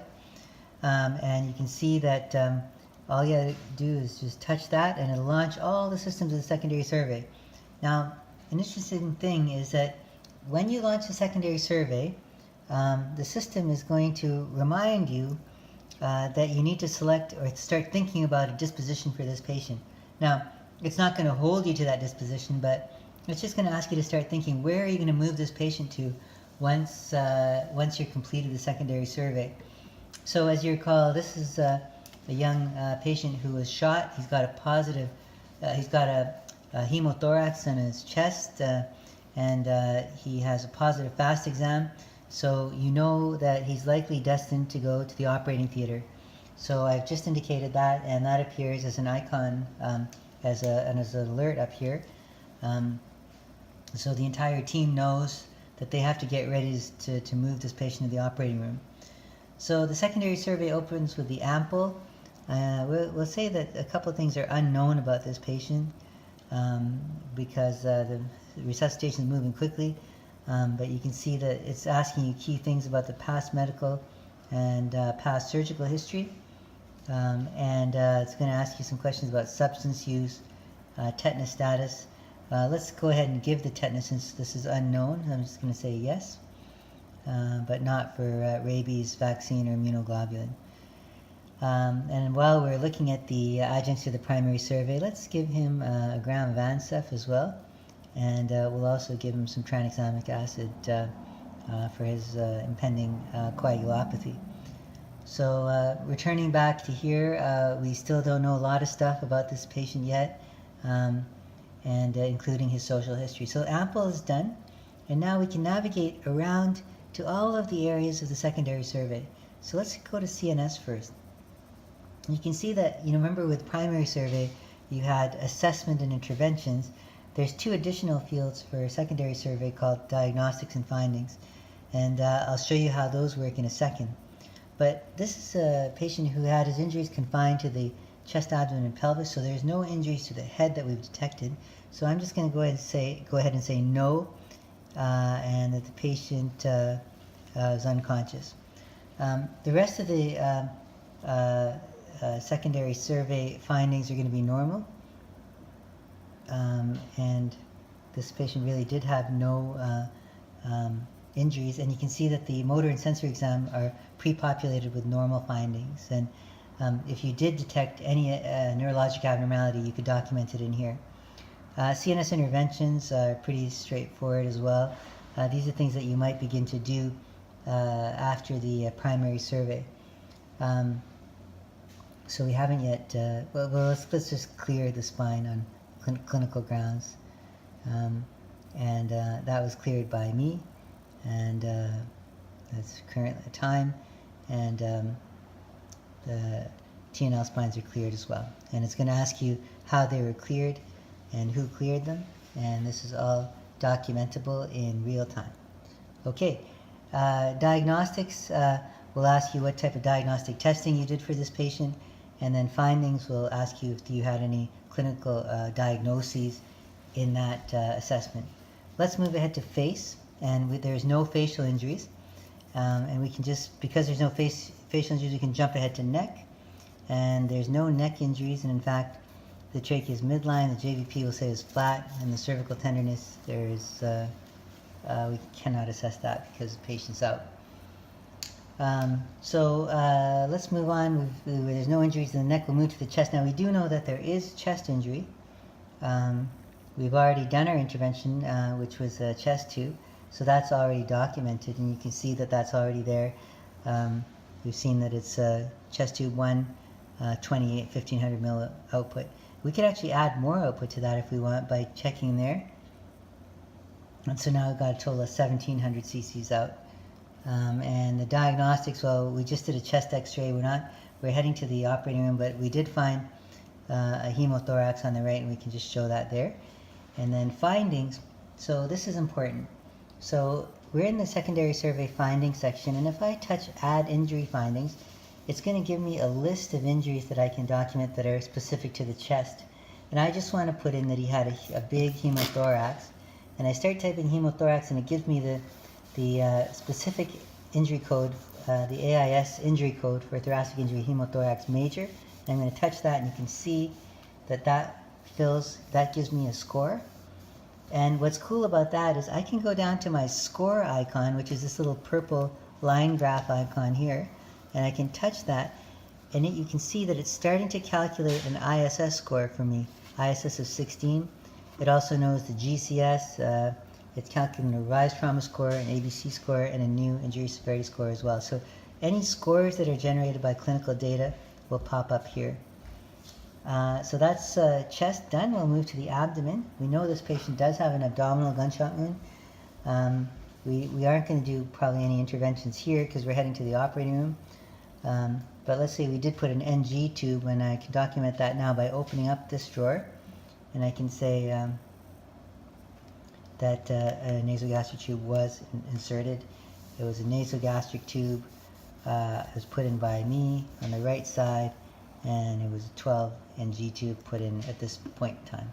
And you can see that all you have to do is just touch that, and it'll launch all the systems of the secondary survey. Now, an interesting thing is that when you launch the secondary survey, the system is going to remind you that you need to select or start thinking about a disposition for this patient. Now, it's not going to hold you to that disposition, but it's just going to ask you to start thinking, where are you going to move this patient to once you're completed the secondary survey. So as you recall, this is a young patient who was shot. He's got a positive, he's got a hemothorax in his chest, and he has a positive FAST exam. So you know that he's likely destined to go to the operating theater. So I've just indicated that, and that appears as an icon, as an alert up here. So the entire team knows that they have to get ready to move this patient to the operating room. So the secondary survey opens with the ample. We'll say that a couple of things are unknown about this patient because the resuscitation is moving quickly. But you can see that it's asking you key things about the past medical and past surgical history. It's going to ask you some questions about substance use, tetanus status. Let's go ahead and give the tetanus since this is unknown. I'm just going to say yes. But not for rabies vaccine or immunoglobulin. And while we're looking at the adjuncts to the primary survey, let's give him a gram of Ansef as well. And we'll also give him some tranexamic acid for his impending coagulopathy. So returning back to here, we still don't know a lot of stuff about this patient yet, and including his social history. So ample is done, and now we can navigate around to all of the areas of the secondary survey. So let's go to CNS first. You can see that, remember with primary survey, you had assessment and interventions. There's two additional fields for secondary survey called diagnostics and findings. And I'll show you how those work in a second. But this is a patient who had his injuries confined to the chest, abdomen, and pelvis, so there's no injuries to the head that we've detected. So I'm just going to go ahead and say no, and that the patient is unconscious. The rest of the secondary survey findings are going to be normal, and this patient really did have no injuries, and you can see that the motor and sensory exam are pre-populated with normal findings, and if you did detect any neurologic abnormality, you could document it in here. CNS interventions are pretty straightforward as well. These are things that you might begin to do after the primary survey. So we haven't yet, well let's just clear the spine on clinical grounds. And that was cleared by me, and that's current time, and the TNL spines are cleared as well. And it's going to ask you how they were cleared and who cleared them, and this is all documentable in real time. Okay, diagnostics will ask you what type of diagnostic testing you did for this patient, and then findings will ask you if you had any clinical diagnoses in that assessment. Let's move ahead to face, and there's no facial injuries, and we can just, because there's no facial injuries, we can jump ahead to neck, and there's no neck injuries, and in fact the trachea is midline, the JVP will say is flat, and the cervical tenderness, we cannot assess that because the patient's out. So let's move on. There's no injuries to the neck. We'll move to the chest. Now we do know that there is chest injury. We've already done our intervention, which was a chest tube, so that's already documented, and you can see that that's already there. We've seen that it's chest tube 1, 28, 1500 mil output. We could actually add more output to that if we want by checking there. And so now we've got a total of 1700 cc's out. And the diagnostics, well, we just did a chest x-ray. We're heading to the operating room, but we did find a hemothorax on the right, and we can just show that there. And then findings, so this is important. So we're in the secondary survey findings section, and if I touch add injury findings, it's going to give me a list of injuries that I can document that are specific to the chest. And I just want to put in that he had a big hemothorax, and I start typing hemothorax, and it gives me the specific injury code, the AIS injury code for thoracic injury hemothorax major. And I'm going to touch that, and you can see that gives me a score. And what's cool about that is I can go down to my score icon, which is this little purple line graph icon here, and I can touch that, and you can see that it's starting to calculate an ISS score for me, ISS of 16. It also knows the GCS, it's calculating a rise trauma score, an ABC score, and a new injury severity score as well. So any scores that are generated by clinical data will pop up here. So that's chest done. We'll move to the abdomen. We know this patient does have an abdominal gunshot wound. We aren't going to do probably any interventions here because we're heading to the operating room. But let's say we did put an NG tube, and I can document that now by opening up this drawer, and I can say that a nasogastric tube was inserted. It was a nasogastric tube. It was put in by me on the right side, and it was a 12 NG tube put in at this point in time.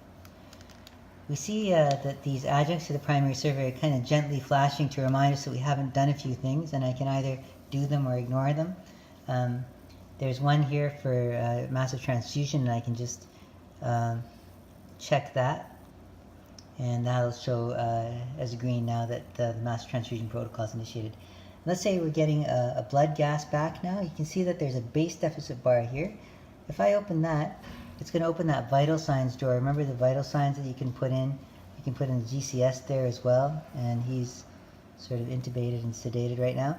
We see that these adjuncts to the primary survey are kind of gently flashing to remind us that we haven't done a few things, and I can either do them or ignore them. There's one here for massive transfusion, and I can just check that, and that'll show as green now that the massive transfusion protocol is initiated. Let's say we're getting a blood gas back now. You can see that there's a base deficit bar here. If I open that, it's going to open that vital signs drawer. Remember the vital signs that you can put in? You can put in the GCS there as well, and he's sort of intubated and sedated right now.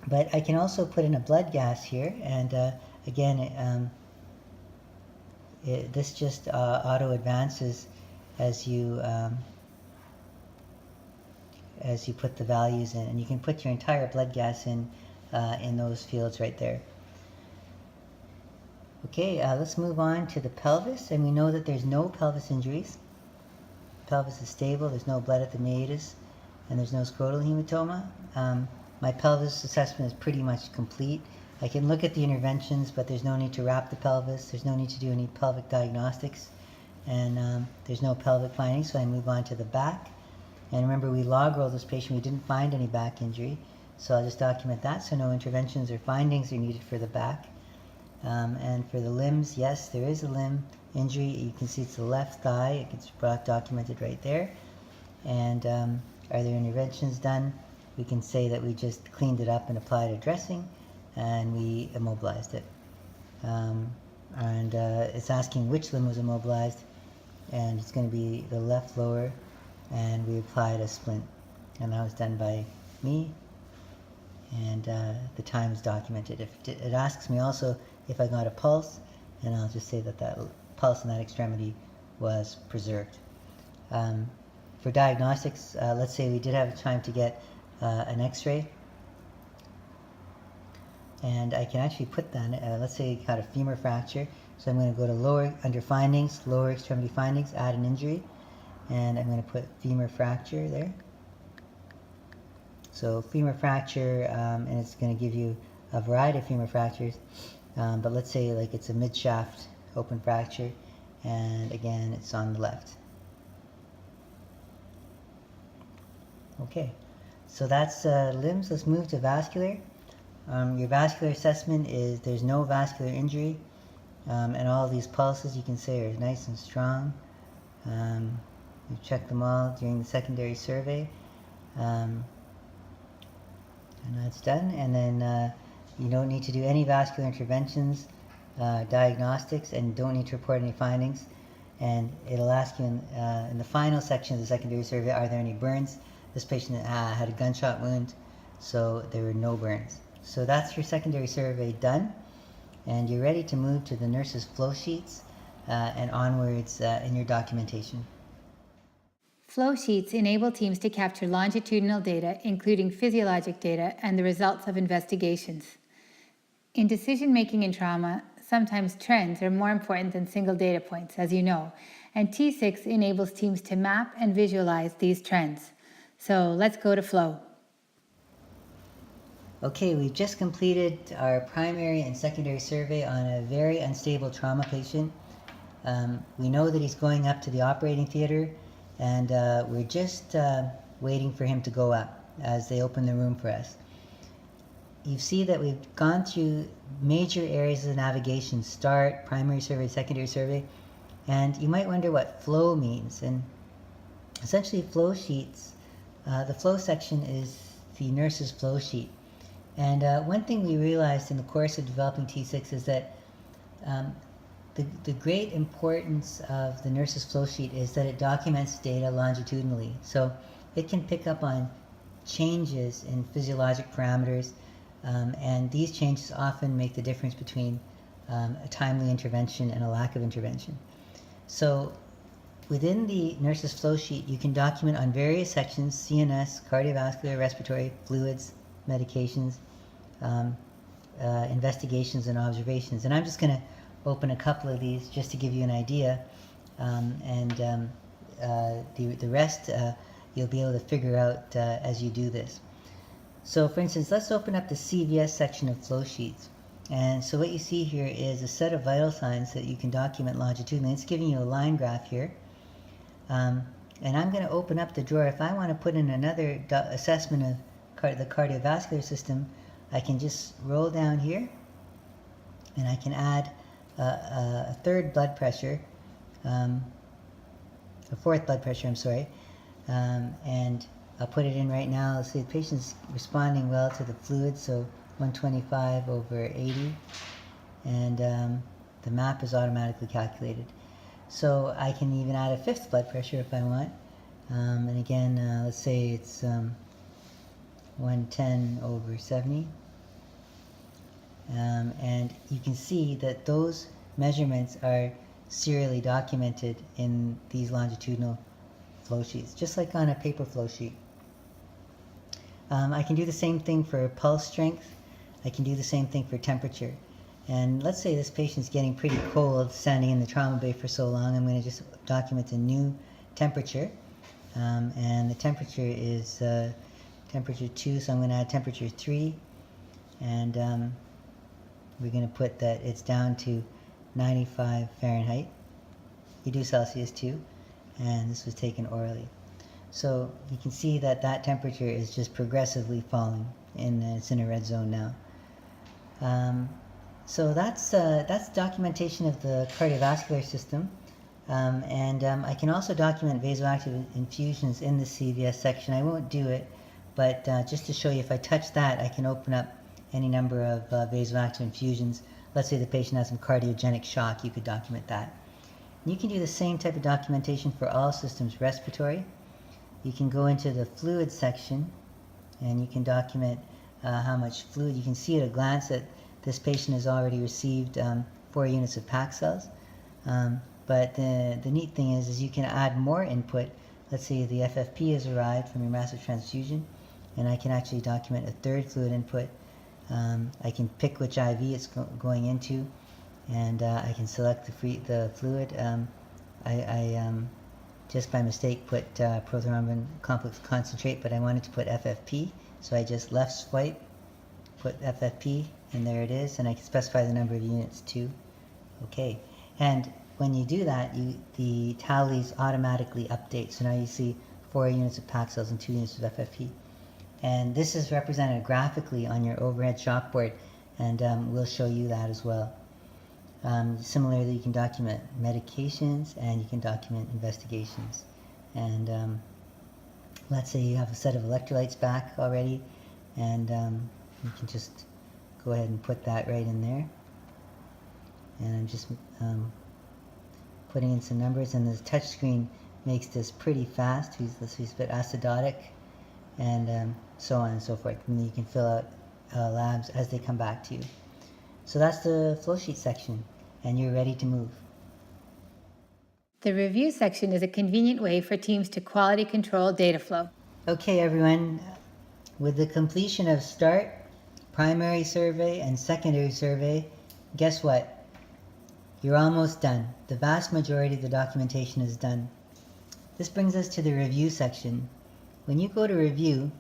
But I can also put in a blood gas here, and again, this just auto advances as you put the values in, and you can put your entire blood gas in those fields right there. Okay, let's move on to the pelvis, and we know that there's no pelvis injuries. Pelvis is stable, there's no blood at the meatus, and there's no scrotal hematoma. My pelvis assessment is pretty much complete. I can look at the interventions, but there's no need to wrap the pelvis, there's no need to do any pelvic diagnostics, and there's no pelvic findings, so I move on to the back. And remember, we log rolled this patient, we didn't find any back injury, so I'll just document that, so no interventions or findings are needed for the back. And for the limbs, yes, there is a limb injury. You can see it's the left thigh. It's documented right there. And are there interventions done? We can say that we just cleaned it up and applied a dressing, and we immobilized it. It's asking which limb was immobilized, and it's going to be the left lower, and we applied a splint. And that was done by me, and the time is documented. If it asks me also if I got a pulse, and I'll just say that that pulse in that extremity was preserved. For diagnostics, let's say we did have time to get an x-ray, and I can actually put that, let's say you got a femur fracture, so I'm going to go to lower, under findings, lower extremity findings, add an injury, and I'm going to put femur fracture there. So femur fracture, and it's going to give you a variety of femur fractures, but let's say like it's a mid-shaft open fracture, and again it's on the left. Okay, so that's limbs. Let's move to vascular. Your vascular assessment is there's no vascular injury, and all of these pulses you can say are nice and strong. We've checked them all during the secondary survey. And that's done, and then you don't need to do any vascular interventions, diagnostics, and don't need to report any findings. And it'll ask you in the final section of the secondary survey, are there any burns? This patient had a gunshot wound, so there were no burns. So that's your secondary survey done, and you're ready to move to the nurse's flow sheets and onwards in your documentation. Flow sheets enable teams to capture longitudinal data, including physiologic data and the results of investigations. In decision-making in trauma, sometimes trends are more important than single data points, as you know, and T6 enables teams to map and visualize these trends. So let's go to Flow. Okay, we've just completed our primary and secondary survey on a very unstable trauma patient. We know that he's going up to the operating theater, and we're just waiting for him to go up as they open the room for us. You see that we've gone through major areas of navigation: start, primary survey, secondary survey, and you might wonder what flow means. And essentially flow sheets, the flow section is the nurse's flow sheet. And one thing we realized in the course of developing T6 is that the great importance of the nurse's flow sheet is that it documents data longitudinally. So it can pick up on changes in physiologic parameters, and these changes often make the difference between a timely intervention and a lack of intervention. So within the nurse's flow sheet, you can document on various sections: CNS, cardiovascular, respiratory, fluids, medications, investigations, and observations. And I'm just going to open a couple of these just to give you an idea, and the rest you'll be able to figure out as you do this. So for instance, let's open up the CVS section of flow sheets. And so what you see here is a set of vital signs that you can document longitudinally. It's giving you a line graph here. And I'm going to open up the drawer. If I want to put in another assessment of the cardiovascular system, I can just roll down here, and I can add a third blood pressure, a fourth blood pressure, I'm sorry, and I'll put it in right now. Let's see, the patient's responding well to the fluid, so 125/80, and the MAP is automatically calculated. So I can even add a fifth blood pressure if I want. And again, let's say it's 110/70. And you can see that those measurements are serially documented in these longitudinal flow sheets, just like on a paper flow sheet. I can do the same thing for pulse strength. I can do the same thing for temperature. And let's say this patient's getting pretty cold standing in the trauma bay for so long. I'm going to just document a new temperature. And the temperature is temperature 2, so I'm going to add temperature 3. And we're going to put that it's down to 95 Fahrenheit. You do Celsius too. And this was taken orally. So you can see that that temperature is just progressively falling, and it's in a red zone now. So that's documentation of the cardiovascular system. I can also document vasoactive infusions in the CVS section. I won't do it, but just to show you, if I touch that, I can open up any number of vasoactive infusions. Let's say the patient has some cardiogenic shock, you could document that. And you can do the same type of documentation for all systems. Respiratory, you can go into the fluid section and you can document how much fluid. You can see at a glance that this patient has already received 4 units of Paxils. But the neat thing is you can add more input. Let's say the FFP has arrived from your massive transfusion, and I can actually document a third fluid input. I can pick which IV it's going into, and I can select the fluid. I just by mistake put prothrombin complex concentrate, but I wanted to put FFP, so I just left swipe, put FFP, and there it is, and I can specify the number of units too. Okay, and when you do that, the tallies automatically update. So now you see 4 units of Paxils and 2 units of FFP. And this is represented graphically on your overhead chalkboard, and we'll show you that as well. Similarly, you can document medications and you can document investigations. And let's say you have a set of electrolytes back already, and you can just go ahead and put that right in there. And I'm just putting in some numbers, and the touch screen makes this pretty fast. He's a bit acidotic, and so on and so forth. And you can fill out labs as they come back to you. So that's the flow sheet section, and you're ready to move. The review section is a convenient way for teams to quality control data flow. Okay, everyone, with the completion of START, primary survey, and secondary survey, guess what? You're almost done. The vast majority of the documentation is done. This brings us to the review section. When you go to review,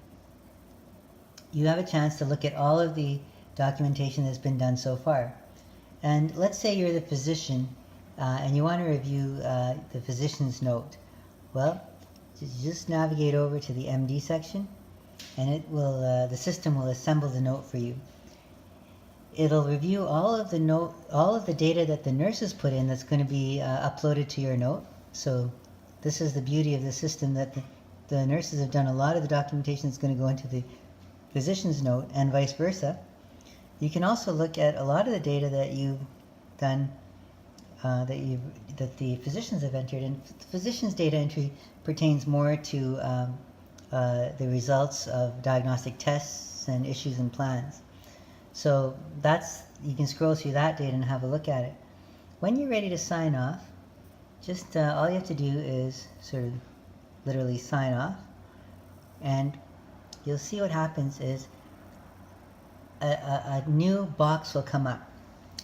you have a chance to look at all of the documentation that's been done so far. And let's say you're the physician and you want to review the physician's note. Well, just navigate over to the MD section, and it will the system will assemble the note for you. It'll review all of the data that the nurses put in that's going to be uploaded to your note. So this is the beauty of the system, that the nurses have done a lot of the documentation that's going to go into the physician's note, and vice versa. You can also look at a lot of the data that you've done, that the physicians have entered, and the physician's data entry pertains more to the results of diagnostic tests and issues and plans. So you can scroll through that data and have a look at it. When you're ready to sign off, just all you have to do is sort of literally sign off, and you'll see what happens is a new box will come up,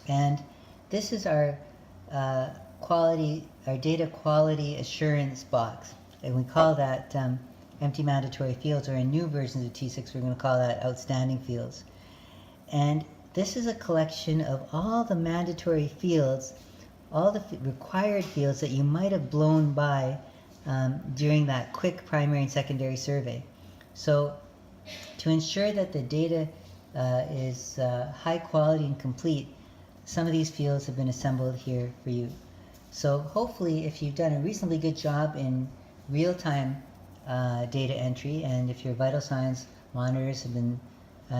and this is our data quality assurance box, and we call that empty mandatory fields, or in new versions of T6 we're going to call that outstanding fields. And this is a collection of all the mandatory fields, all the required fields that you might have blown by during that quick primary and secondary survey. So to ensure that the data is high quality and complete, some of these fields have been assembled here for you. So hopefully, if you've done a reasonably good job in real-time data entry, and if your vital signs monitors have been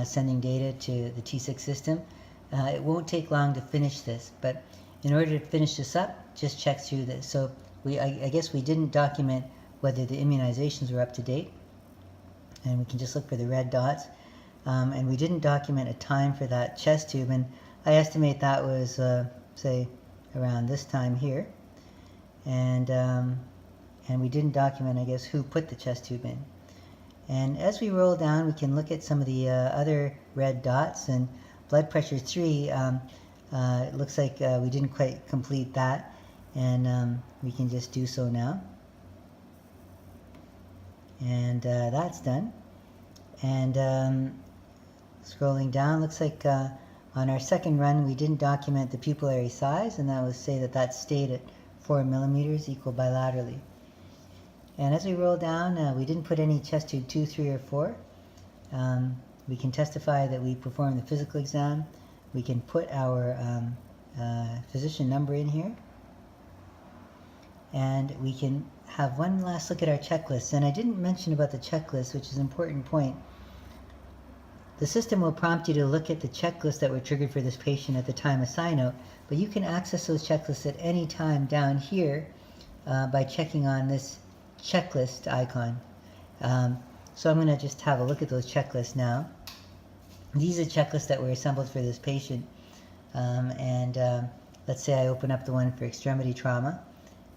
sending data to the T6 system, it won't take long to finish this. But in order to finish this up, just check through this. So I guess we didn't document whether the immunizations were up to date, and we can just look for the red dots. And we didn't document a time for that chest tube, and I estimate that was say around this time here. And we didn't document, I guess, who put the chest tube in. And as we roll down, we can look at some of the other red dots. And blood pressure 3, it looks like we didn't quite complete that, and we can just do so now. And that's done. And scrolling down, looks like on our second run we didn't document the pupillary size, and that would say that that stayed at 4 millimeters, equal bilaterally. And as we roll down, we didn't put any chest tube 2, 3, or 4. We can testify that we performed the physical exam. We can put our physician number in here. And we can have one last look at our checklist. And I didn't mention about the checklist, which is an important point. The system will prompt you to look at the checklists that were triggered for this patient at the time of sign-out, but you can access those checklists at any time down here by checking on this checklist icon. So I'm going to just have a look at those checklists now. These are checklists that were assembled for this patient. Let's say I open up the one for extremity trauma,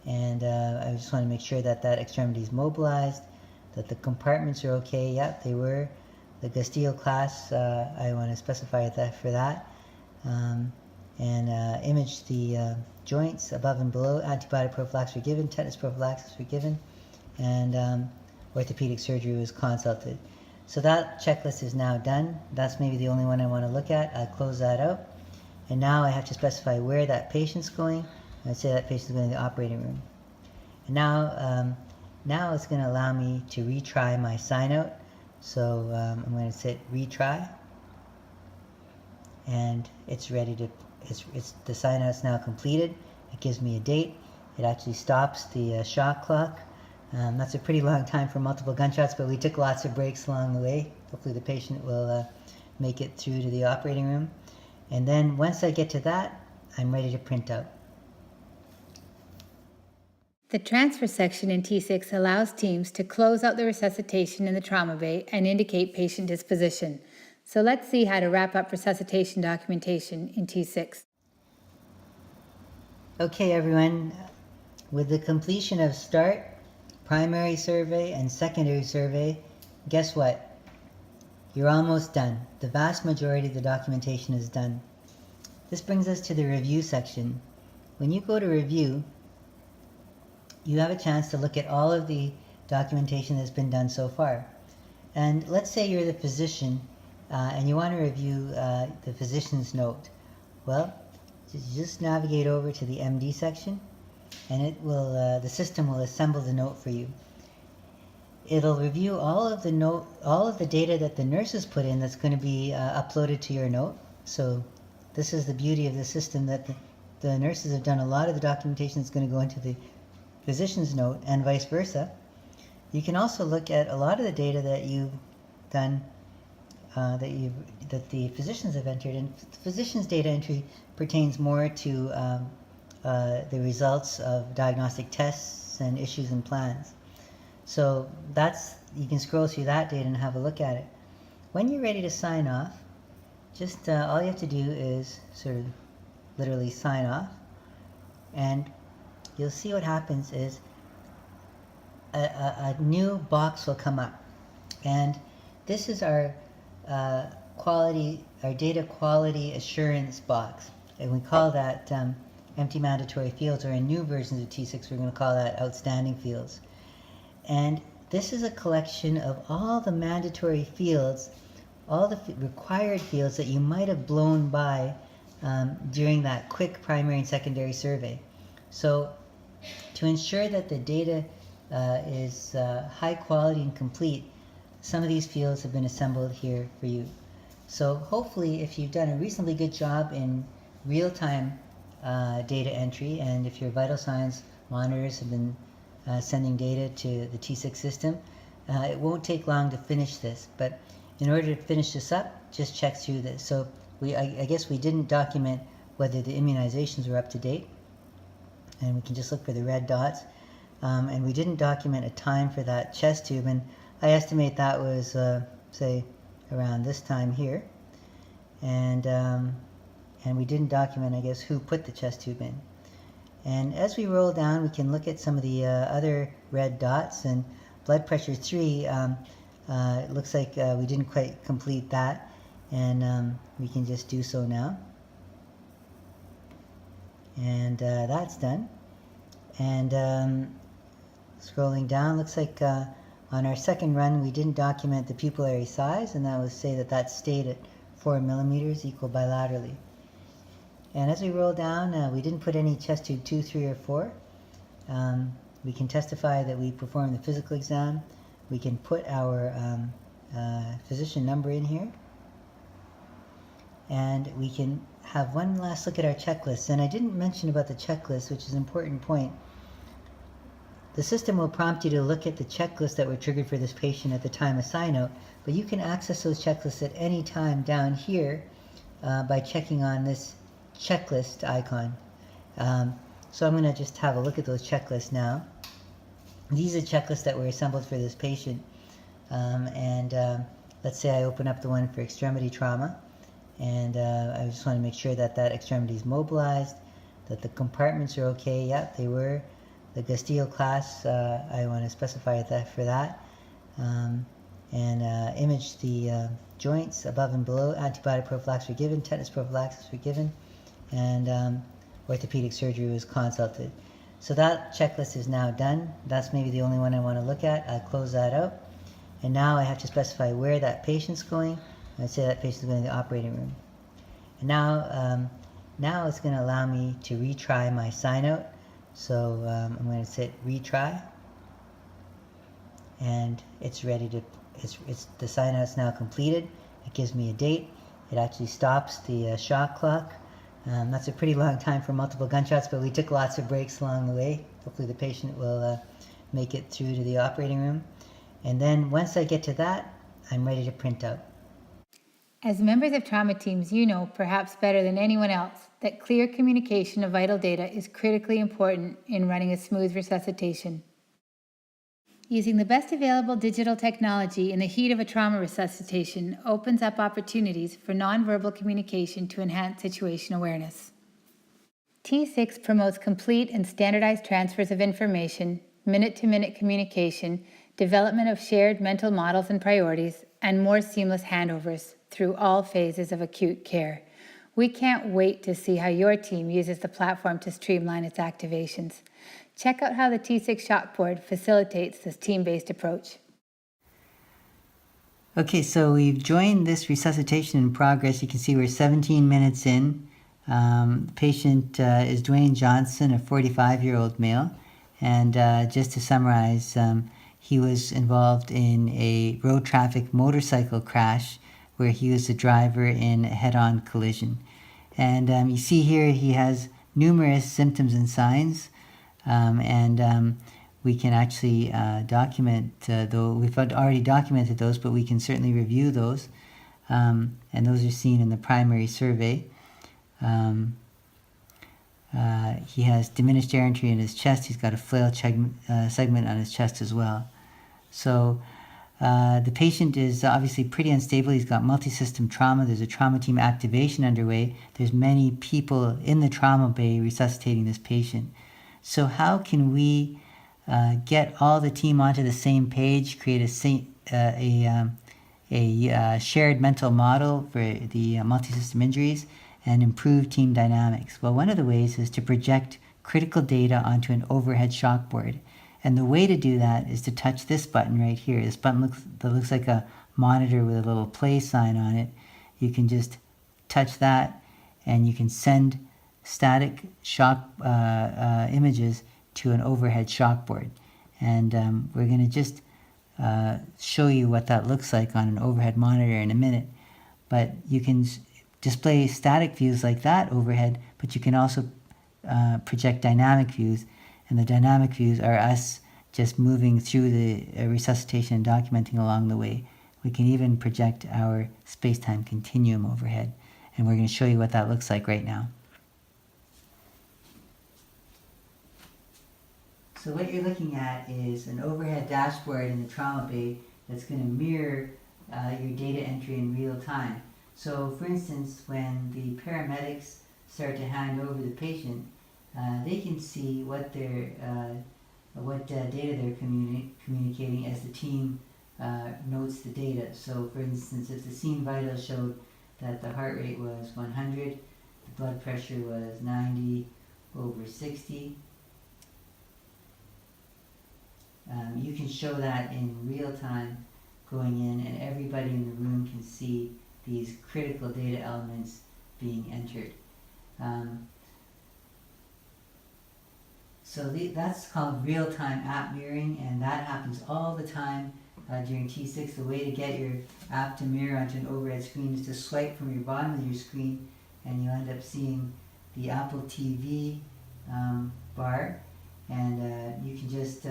and I just want to make sure that that extremity is mobilized, that the compartments are okay. Yep, they were. The Gastille class, I want to specify that for that. Image the joints above and below. Antibiotic prophylaxis were given, tetanus prophylaxis were given, and orthopedic surgery was consulted. So that checklist is now done. That's maybe the only one I want to look at. I'll close that out. And now I have to specify where that patient's going. I'd say that patient's going to the operating room. And now it's going to allow me to retry my sign out. So I'm going to hit retry, and it's ready to, the sign out is now completed. It gives me a date. It actually stops the shot clock. That's a pretty long time for multiple gunshots, but we took lots of breaks along the way. Hopefully the patient will make it through to the operating room. And then once I get to that, I'm ready to print out. The transfer section in T6 allows teams to close out the resuscitation in the trauma bay and indicate patient disposition. So let's see how to wrap up resuscitation documentation in T6. Okay, everyone, with the completion of START, primary survey, and secondary survey, guess what? You're almost done. The vast majority of the documentation is done. This brings us to the review section. When you go to review, you have a chance to look at all of the documentation that's been done so far. And let's say you're the physician and you want to review the physician's note. Well, just navigate over to the MD section, and it will the system will assemble the note for you. It'll review all of the data that the nurses put in that's going to be uploaded to your note. So this is the beauty of the system, that the nurses have done a lot of the documentation that's going to go into the physician's note, and vice versa. You can also look at a lot of the data that you've done, that the physicians have entered. And the physician's data entry pertains more to the results of diagnostic tests and issues and plans. So you can scroll through that data and have a look at it. When you're ready to sign off, just all you have to do is sort of literally sign off, and you'll see what happens is a new box will come up, and this is our data quality assurance box, and we call that empty mandatory fields, or in new versions of T6 we're going to call that outstanding fields. And this is a collection of all the mandatory fields, all the required fields that you might have blown by during that quick primary and secondary survey. So to ensure that the data is high quality and complete, some of these fields have been assembled here for you. So hopefully, if you've done a reasonably good job in real-time data entry, and if your vital signs monitors have been sending data to the T6 system. It won't take long to finish this, but in order to finish this up, just check through this. So I guess we didn't document whether the immunizations were up to date, and we can just look for the red dots. And we didn't document a time for that chest tube, and I estimate that was, say, around this time here. And we didn't document, I guess, who put the chest tube in. And as we roll down, we can look at some of the other red dots, and blood pressure 3, it looks like we didn't quite complete that, and we can just do so now. And that's done. And scrolling down, looks like on our second run we didn't document the pupillary size, and that would say that that stayed at 4 millimeters, equal bilaterally. And as we roll down, we didn't put any chest tube 2, 3, or 4. We can testify that we performed the physical exam. We can put our physician number in here. And we can have one last look at our checklist. And I didn't mention about the checklist, which is an important point. The system will prompt you to look at the checklists that were triggered for this patient at the time of sign-out, but you can access those checklists at any time down here by checking on this checklist icon. So I'm going to just have a look at those checklists now. These are checklists that were assembled for this patient. Let's say I open up the one for extremity trauma, and I just want to make sure that that extremity is mobilized, that the compartments are okay. Yep, they were. The Gastille class, I want to specify that for that. Image the joints above and below. Antibiotic prophylaxis were given, tetanus prophylaxis were given, and orthopedic surgery was consulted. So that checklist is now done. That's maybe the only one I want to look at. I'll close that out. And now I have to specify where that patient's going. I'd say that patient's going to the operating room. And now it's going to allow me to retry my sign out. So I'm going to say retry, and it's ready to, the sign out's now completed. It gives me a date. It actually stops the shot clock. That's a pretty long time for multiple gunshots, but we took lots of breaks along the way. Hopefully the patient will make it through to the operating room. And then once I get to that, I'm ready to print out. As members of trauma teams, you know, perhaps better than anyone else, that clear communication of vital data is critically important in running a smooth resuscitation. Using the best available digital technology in the heat of a trauma resuscitation opens up opportunities for nonverbal communication to enhance situation awareness. T6 promotes complete and standardized transfers of information, minute-to-minute communication, development of shared mental models and priorities, and more seamless handovers through all phases of acute care. We can't wait to see how your team uses the platform to streamline its activations. Check out how the T6 Shockboard facilitates this team-based approach. Okay, so we've joined this resuscitation in progress. You can see we're 17 minutes in. The patient is Dwayne Johnson, a 45-year-old male. And just to summarize, he was involved in a road traffic motorcycle crash where he was the driver in a head-on collision. And you see here he has numerous symptoms and signs, we can actually document, though we've already documented those, but we can certainly review those. And those are seen in the primary survey. He has diminished air entry in his chest. He's got a flail segment on his chest as well. So the patient is obviously pretty unstable. He's got multi-system trauma. There's a trauma team activation underway. There's many people in the trauma bay resuscitating this patient. So how can we get all the team onto the same page, create a shared mental model for the multi-system injuries, and improve team dynamics? Well, one of the ways is to project critical data onto an overhead shockboard. And the way to do that is to touch this button right here. This button looks like a monitor with a little play sign on it. You can just touch that and you can send static shock images to an overhead shockboard. And we're going to just show you what that looks like on an overhead monitor in a minute. But you can display static views like that overhead, but you can also project dynamic views. And the dynamic views are us just moving through the resuscitation and documenting along the way. We can even project our space-time continuum overhead, and we're going to show you what that looks like right now. So what you're looking at is an overhead dashboard in the trauma bay that's going to mirror your data entry in real time. So for instance, when the paramedics start to hand over the patient, they can see what data they're communicating as the team notes the data. So for instance, if the scene vitals showed that the heart rate was 100, the blood pressure was 90/60, you can show that in real time going in, and everybody in the room can see these critical data elements being entered. That's called real-time app mirroring, and that happens all the time during T6. The way to get your app to mirror onto an overhead screen is to swipe from your bottom of your screen, and you end up seeing the Apple TV bar, and you can just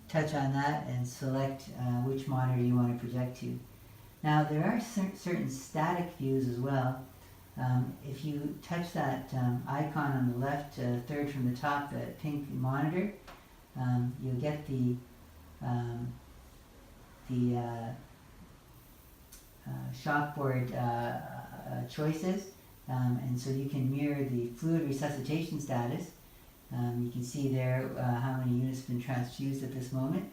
touch on that and select which monitor you want to project to. Now there are certain static views as well. If you touch that icon on the left, third from the top, that pink monitor, you'll get the shockboard choices, and so you can mirror the fluid resuscitation status. You can see there how many units have been transfused at this moment.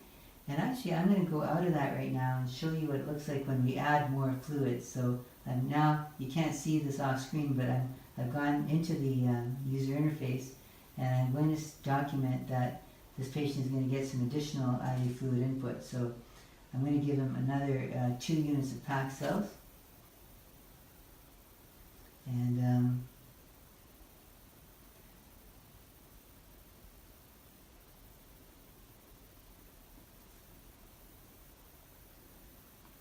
And actually, I'm going to go out of that right now and show you what it looks like when we add more fluids. So now you can't see this off screen, but I've gone into the user interface, and I'm going to document that this patient is going to get some additional IV fluid input. So I'm going to give him another 2 units of packed cells. And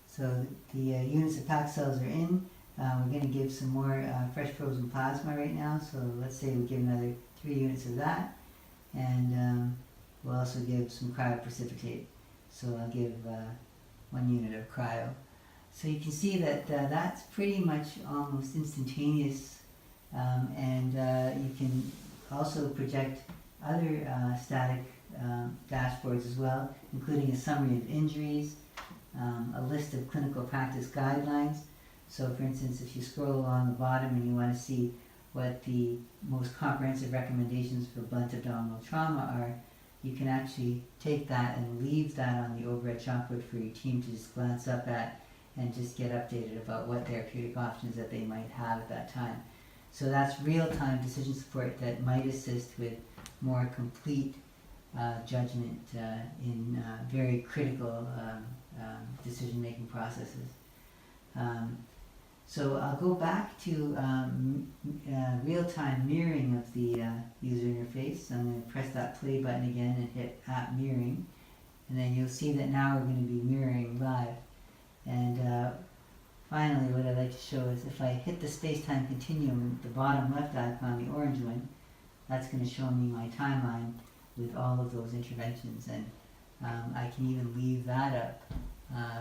so the units of packed cells are in. We're going to give some more fresh frozen plasma right now. So let's say we give another 3 units of that. And we'll also give some cryoprecipitate. So I'll give 1 unit of cryo. So you can see that that's pretty much almost instantaneous. And you can also project other static dashboards as well, including a summary of injuries, a list of clinical practice guidelines. So for instance, if you scroll along the bottom and you want to see what the most comprehensive recommendations for blunt abdominal trauma are, you can actually take that and leave that on the overhead chalkboard for your team to just glance up at and just get updated about what therapeutic options that they might have at that time. So that's real-time decision support that might assist with more complete judgment in very critical decision-making processes. So I'll go back to real-time mirroring of the user interface. I'm going to press that play button again and hit app mirroring, and then you'll see that now we're going to be mirroring live. And finally, what I'd like to show is if I hit the space-time continuum, the bottom left icon, the orange one, that's going to show me my timeline with all of those interventions, and I can even leave that up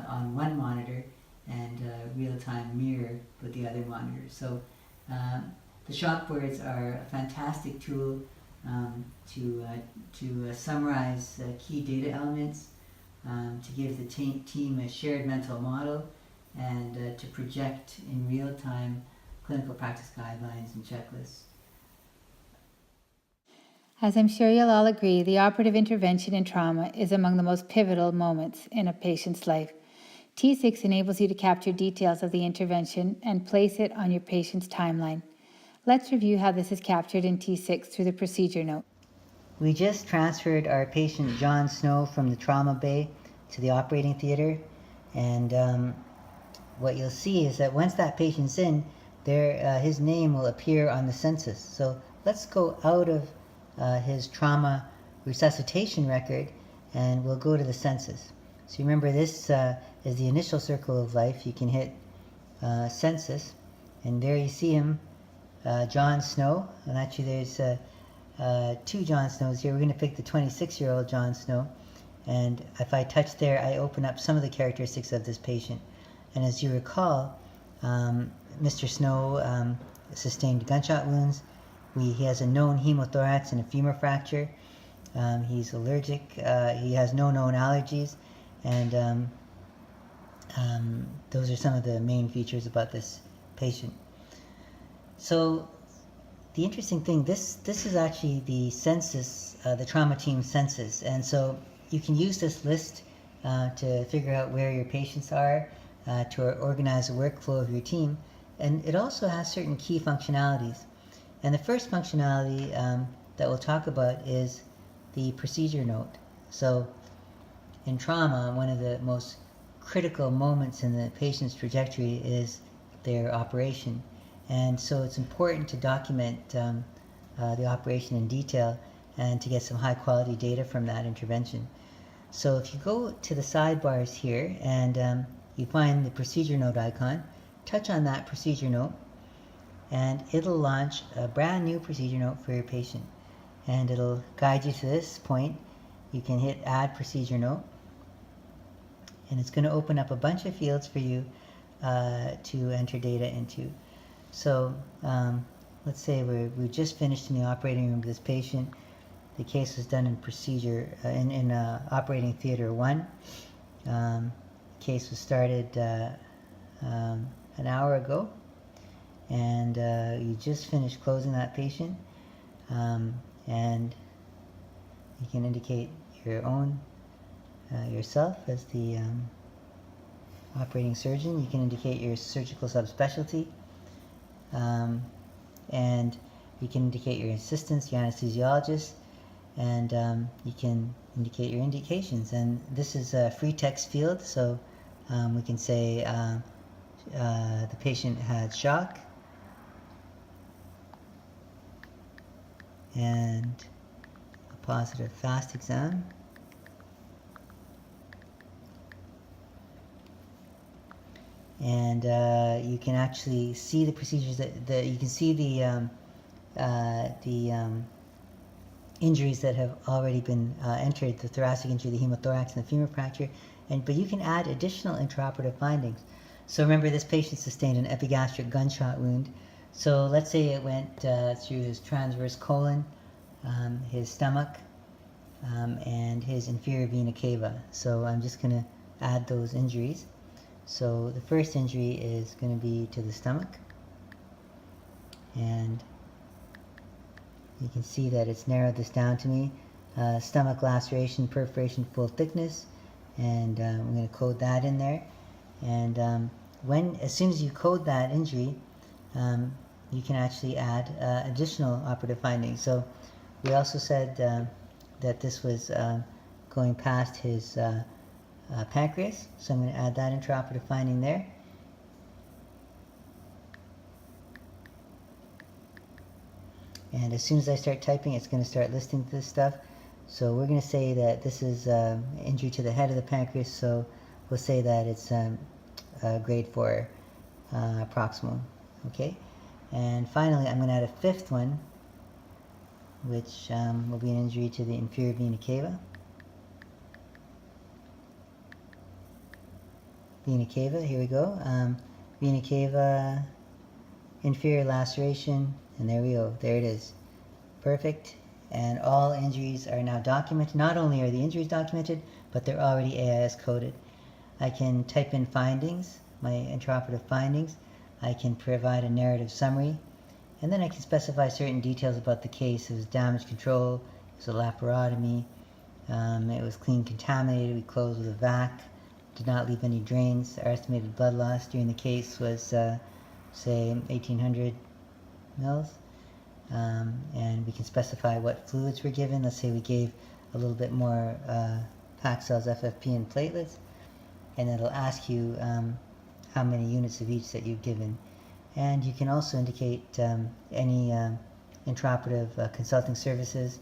on one monitor and real-time mirror with the other monitors. So the shockboards are a fantastic tool to summarize key data elements, to give the team a shared mental model, and to project in real time clinical practice guidelines and checklists. As I'm sure you'll all agree, the operative intervention in trauma is among the most pivotal moments in a patient's life. T6 enables you to capture details of the intervention and place it on your patient's timeline. Let's review how this is captured in T6 through the procedure note. We just transferred our patient John Snow from the trauma bay to the operating theater, and what you'll see is that once that patient's in, his name will appear on the census. So let's go out of his trauma resuscitation record, and we'll go to the census. So remember, this is the initial circle of life. You can hit census, and there you see him, John Snow. And actually there's 2 John Snows here. We're going to pick the 26-year-old John Snow. And if I touch there, I open up some of the characteristics of this patient. And as you recall, Mr. Snow sustained gunshot wounds. He has a known hemothorax and a femur fracture. He's allergic. He has no known allergies. And those are some of the main features about this patient. So the interesting thing, this is actually the census, the trauma team census. And so you can use this list to figure out where your patients are, to organize the workflow of your team. And it also has certain key functionalities. And the first functionality that we'll talk about is the procedure note. So in trauma, one of the most critical moments in the patient's trajectory is their operation. And so it's important to document the operation in detail and to get some high quality data from that intervention. So if you go to the sidebars here and you find the procedure note icon, touch on that procedure note and it'll launch a brand new procedure note for your patient. And it'll guide you to this point. You can hit add procedure note and it's going to open up a bunch of fields for you to enter data into. So let's say we just finished in the operating room with this patient. The case was done in procedure in operating theater 1. Case was started an hour ago, and you just finished closing that patient, and you can indicate your own yourself as the operating surgeon. You can indicate your surgical subspecialty, and you can indicate your assistants, your anesthesiologist, and you can indicate your indications. And this is a free text field, so we can say the patient had shock and a positive fast exam. And you can actually see the procedures that you can see the injuries that have already been entered, the thoracic injury, the hemothorax, and the femur fracture. But you can add additional intraoperative findings. So remember, this patient sustained an epigastric gunshot wound. So let's say it went through his transverse colon, his stomach, and his inferior vena cava. So I'm just going to add those injuries. So the first injury is going to be to the stomach, and you can see that it's narrowed this down to me. Stomach laceration, perforation, full thickness, and I'm going to code that in there. And as soon as you code that injury, you can actually add additional operative findings. So we also said that this was going past his pancreas, so I'm going to add that intraoperative finding there. And as soon as I start typing, it's going to start listing this stuff. So we're going to say that this is injury to the head of the pancreas, so we'll say that it's grade 4 proximal. Okay, and finally I'm going to add a fifth one, which will be an injury to the inferior vena cava. Vena cava, here we go. Vena cava, inferior laceration, and there we go. There it is. Perfect. And all injuries are now documented. Not only are the injuries documented, but they're already AIS coded. I can type in findings, my intraoperative findings. I can provide a narrative summary, and then I can specify certain details about the case. It was damage control, it was a laparotomy, it was clean contaminated, we closed with a vac, did not leave any drains. Our estimated blood loss during the case was, say, 1,800 mils. And we can specify what fluids were given. Let's say we gave a little bit more Paxils, FFP, and platelets, and it'll ask you how many units of each that you've given. And you can also indicate any intraoperative consulting services,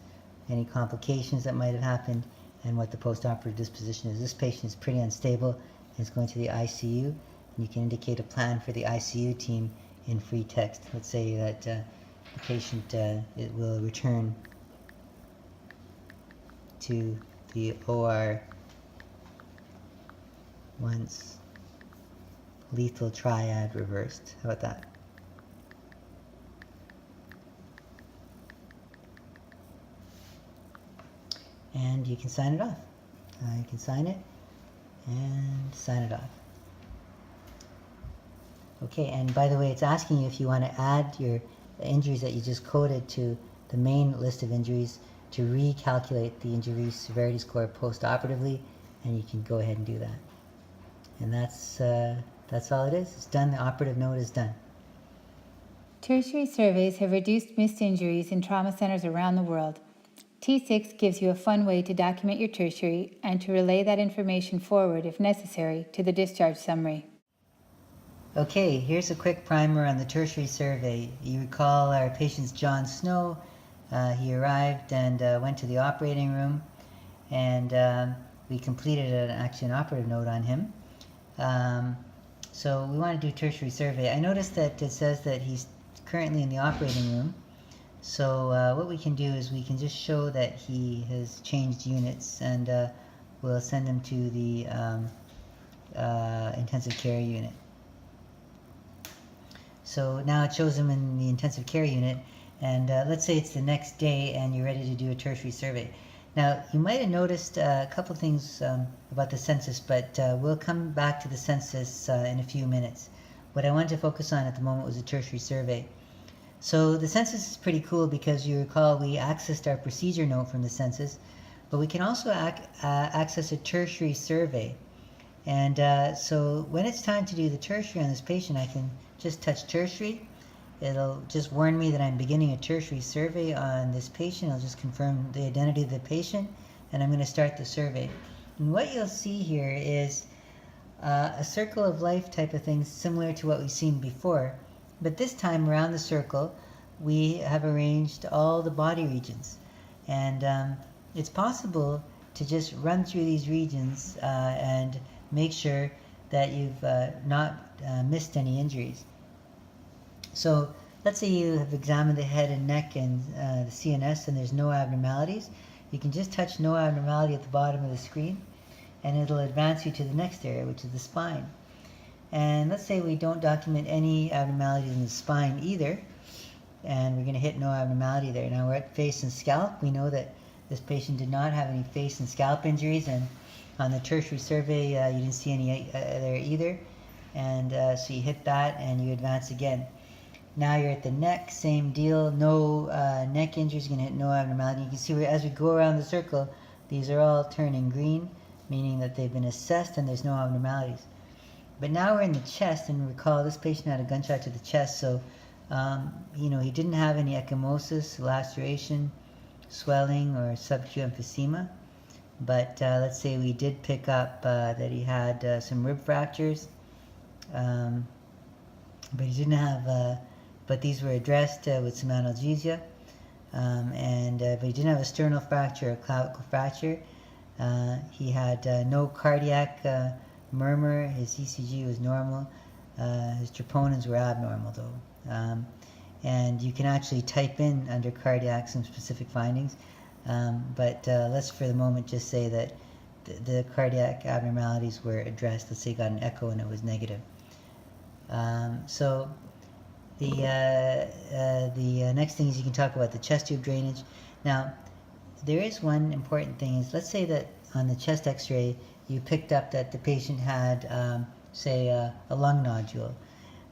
any complications that might have happened, and what the postoperative disposition is. This patient is pretty unstable and is going to the ICU. And you can indicate a plan for the ICU team in free text. Let's say that the patient it will return to the OR once lethal triad reversed. How about that? And you can sign it off. You can sign it and sign it off. Okay, and by the way, it's asking you if you want to add your injuries that you just coded to the main list of injuries to recalculate the injury severity score post-operatively, and you can go ahead and do that. And that's all it is. It's done. The operative note is done. Tertiary surveys have reduced missed injuries in trauma centers around the world. T6 gives you a fun way to document your tertiary and to relay that information forward, if necessary, to the discharge summary. Okay, here's a quick primer on the tertiary survey. You recall our patient's John Snow. He arrived and went to the operating room, and we completed an operative note on him. So we want to do tertiary survey. I noticed that it says that he's currently in the operating room. So what we can do is we can just show that he has changed units, and we'll send him to the intensive care unit. So now it shows him in the intensive care unit, and let's say it's the next day and you're ready to do a tertiary survey. Now, you might have noticed a couple things about the census, but we'll come back to the census in a few minutes. What I wanted to focus on at the moment was a tertiary survey. So the census is pretty cool because you recall we accessed our procedure note from the census, but we can also access a tertiary survey. And so when it's time to do the tertiary on this patient, I can just touch tertiary. It'll just warn me that I'm beginning a tertiary survey on this patient. I'll just confirm the identity of the patient, and I'm going to start the survey. And what you'll see here is a circle of life type of thing, similar to what we've seen before. But this time around the circle, we have arranged all the body regions. And it's possible to just run through these regions and make sure that you've not missed any injuries. So let's say you have examined the head and neck and the CNS and there's no abnormalities. You can just touch no abnormality at the bottom of the screen, and it'll advance you to the next area, which is the spine. And let's say we don't document any abnormalities in the spine either, and we're going to hit no abnormality there. Now we're at face and scalp. We know that this patient did not have any face and scalp injuries, and on the tertiary survey you didn't see any there either. And so you hit that and you advance again. Now you're at the neck, same deal, no neck injuries, you're going to hit no abnormality. You can see as we go around the circle, these are all turning green, meaning that they've been assessed and there's no abnormalities. But now we're in the chest, and recall this patient had a gunshot to the chest, so he didn't have any ecchymosis, laceration, swelling, or subacute emphysema. But let's say we did pick up that he had some rib fractures, but he didn't have. But these were addressed with some analgesia, but he didn't have a sternal fracture or clavicle fracture. He had no cardiac murmur. His ECG was normal. His troponins were abnormal though. And you can actually type in under cardiac some specific findings. But let's for the moment just say that the cardiac abnormalities were addressed. Let's say he got an echo and it was negative. So the next thing is you can talk about the chest tube drainage. Now, there is one important thing is, let's say that on the chest x-ray you picked up that the patient had, say, a lung nodule.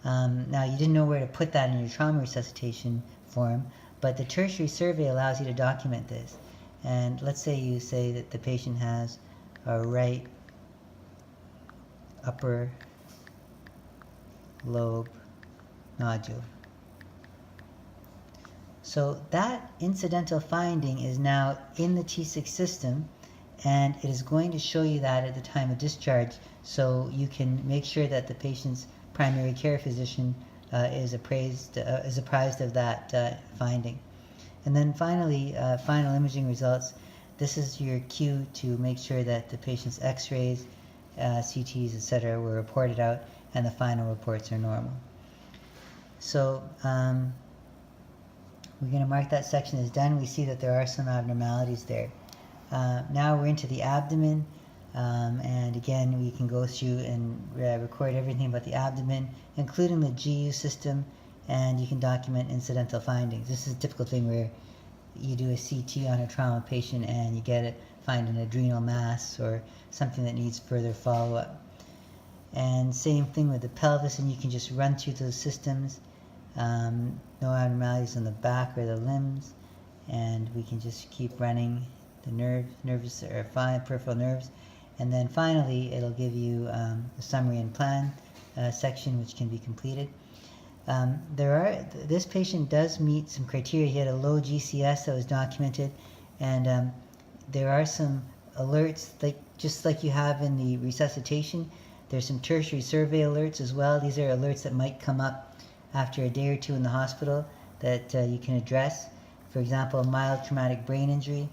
Now, you didn't know where to put that in your trauma resuscitation form, but the tertiary survey allows you to document this. And let's say you say that the patient has a right upper lobe nodule. So that incidental finding is now in the T6 system, and it is going to show you that at the time of discharge, so you can make sure that the patient's primary care physician is apprised of that finding. And then finally, final imaging results. This is your cue to make sure that the patient's x-rays, CTs, etc. were reported out and the final reports are normal. So we're going to mark that section as done. We see that there are some abnormalities there. Now we're into the abdomen. And again, we can go through and record everything about the abdomen, including the GU system, and you can document incidental findings. This is a typical thing where you do a CT on a trauma patient and you find an adrenal mass or something that needs further follow-up. And same thing with the pelvis, and you can just run through those systems. No abnormalities in the back or the limbs, and we can just keep running the nerves or peripheral nerves. And then finally, it'll give you the summary and plan section, which can be completed. This patient does meet some criteria. He had a low GCS that was documented, and there are some alerts, just like you have in the resuscitation. There's some tertiary survey alerts as well. These are alerts that might come up after a day or two in the hospital that you can address. For example, mild traumatic brain injury.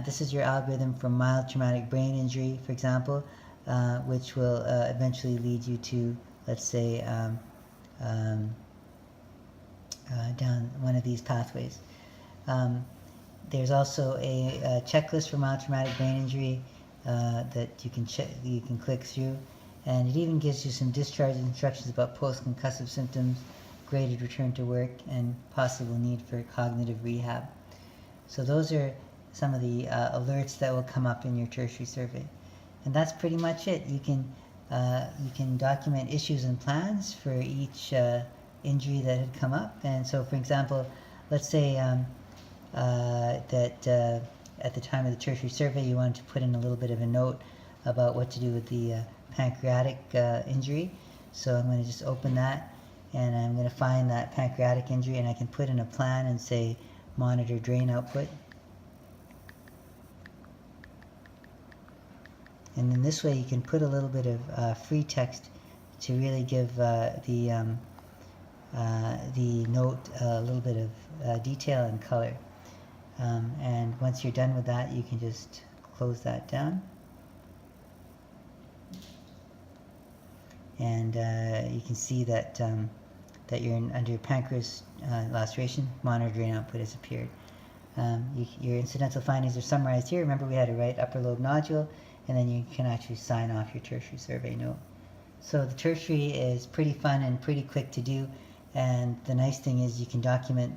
This is your algorithm for mild traumatic brain injury, for example, which will eventually lead you to, let's say, down one of these pathways. There's also a checklist for mild traumatic brain injury that you can click through, and it even gives you some discharge instructions about post-concussive symptoms, graded return to work, and possible need for cognitive rehab. So those are some of the alerts that will come up in your tertiary survey, and that's pretty much it. You can document issues and plans for each injury that had come up. And so, for example, let's say that at the time of the tertiary survey you wanted to put in a little bit of a note about what to do with the pancreatic injury. So I'm going to just open that, and I'm going to find that pancreatic injury, and I can put in a plan and say monitor drain output. And in this way you can put a little bit of free text to really give the note a little bit of detail and color. And once you're done with that, you can just close that down. And you can see that that you're under pancreas laceration, monitor drain output has appeared. Your incidental findings are summarized here. Remember, we had a right upper lobe nodule, and then you can actually sign off your tertiary survey note. So the tertiary is pretty fun and pretty quick to do, and the nice thing is you can document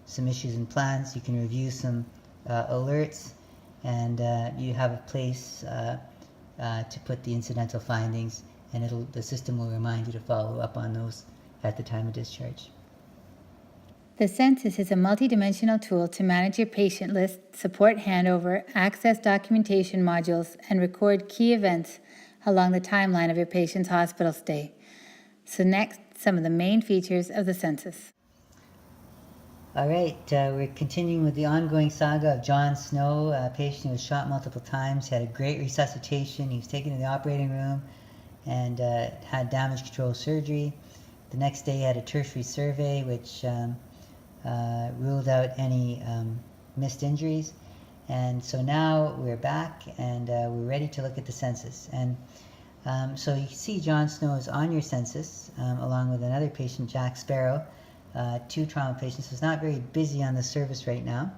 some issues and plans, you can review some alerts, and you have a place to put the incidental findings, and the system will remind you to follow up on those at the time of discharge. The census is a multidimensional tool to manage your patient list, support handover, access documentation modules, and record key events along the timeline of your patient's hospital stay. So next, some of the main features of the census. All right, we're continuing with the ongoing saga of John Snow, a patient who was shot multiple times, had a great resuscitation. He was taken to the operating room and had damage control surgery. The next day he had a tertiary survey, which ruled out any missed injuries. And so now we're back, and we're ready to look at the census. And so you can see John Snow is on your census, along with another patient, Jack Sparrow, 2 trauma patients. So it's not very busy on the service right now.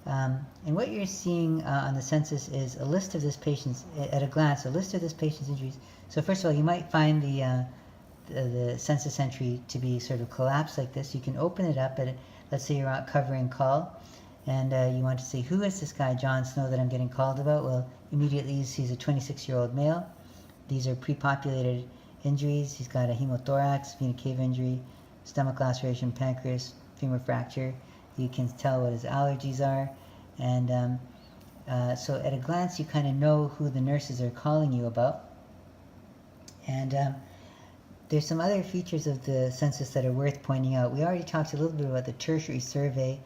And what you're seeing on the census is a list of this patient's, at a glance, a list of this patient's injuries. So first of all, you might find the census entry to be sort of collapsed like this. You can open it up at, let's say you're out covering call, and you want to say, who is this guy John Snow that I'm getting called about? Well, immediately you see he's a 26-year-old male. These are pre-populated injuries. He's got a hemothorax, vena cava injury, stomach laceration, pancreas, femur fracture. You can tell what his allergies are, and so at a glance you kind of know who the nurses are calling you about. And there's some other features of the census that are worth pointing out. We already talked a little bit about the tertiary survey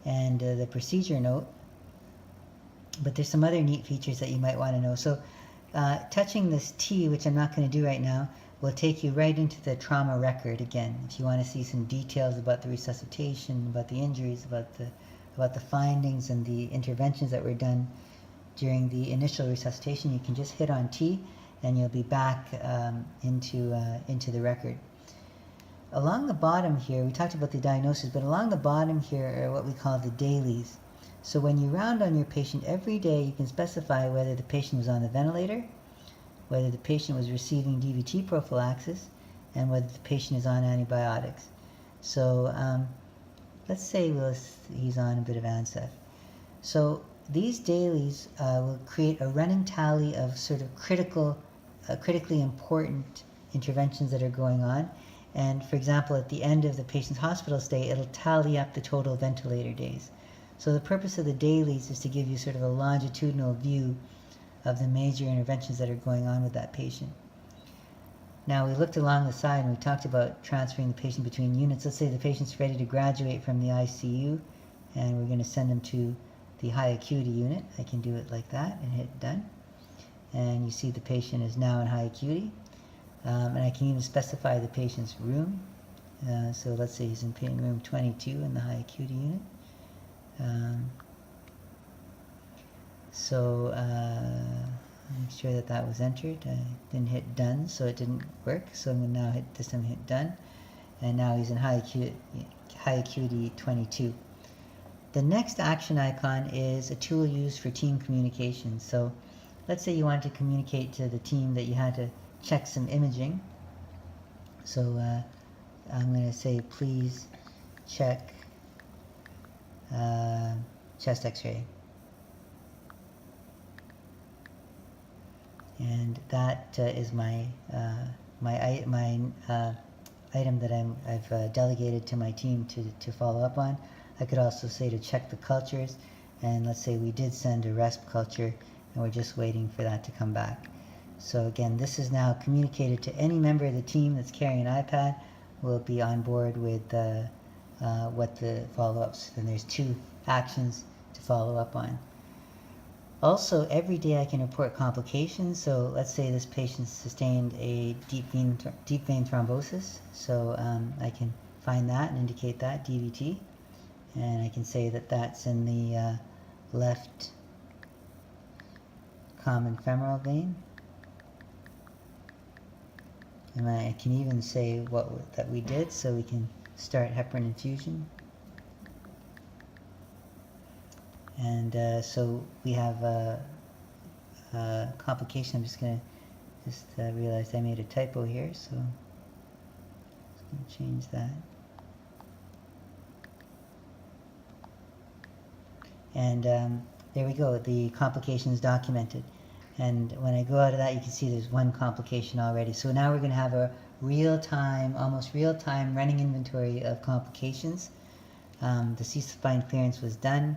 and the procedure note, but there's some other neat features that you might want to know. So touching this T, which I'm not going to do right now, will take you right into the trauma record again. If you want to see some details about the resuscitation, about the injuries, about the findings and the interventions that were done during the initial resuscitation, you can just hit on T, and you'll be back into the record. Along the bottom here, we talked about the diagnosis, but along the bottom here are what we call the dailies. So when you round on your patient every day, you can specify whether the patient was on the ventilator, whether the patient was receiving DVT prophylaxis, and whether the patient is on antibiotics. So let's say he's on a bit of ANSEF. So these dailies will create a running tally of sort of critically important interventions that are going on. And for example, at the end of the patient's hospital stay, it'll tally up the total ventilator days. So the purpose of the dailies is to give you sort of a longitudinal view of the major interventions that are going on with that patient. Now we looked along the side and we talked about transferring the patient between units. Let's say the patient's ready to graduate from the ICU and we're going to send them to the high acuity unit. I can do it like that and hit done. And you see the patient is now in high acuity. And I can even specify the patient's room. So let's say he's in pain room 22 in the high acuity unit. Make sure that that was entered. I didn't hit done, so it didn't work. So I'm going to now this time hit done. And now he's in high acuity 22. The next action icon is a tool used for team communication. So let's say you wanted to communicate to the team that you had to check some imaging. So I'm going to say, please check chest x-ray. And that is my item that I've delegated to my team to follow up on. I could also say to check the cultures, and let's say we did send a RESP culture and we're just waiting for that to come back. So again, this is now communicated to any member of the team that's carrying an iPad will be on board with what the follow-ups. And there's 2 actions to follow up on. Also, every day I can report complications. So let's say this patient sustained a deep vein thrombosis. So I can find that and indicate that, DVT. And I can say that that's in the left common femoral vein. And I can even say that we did, so we can start heparin infusion. And so we have a complication. I'm just going to realize I made a typo here, so I'm going to change that. And there we go, the complication is documented. And when I go out of that, you can see there's 1 complication already. So now we're going to have a real-time, almost real-time running inventory of complications. The C-spine clearance was done,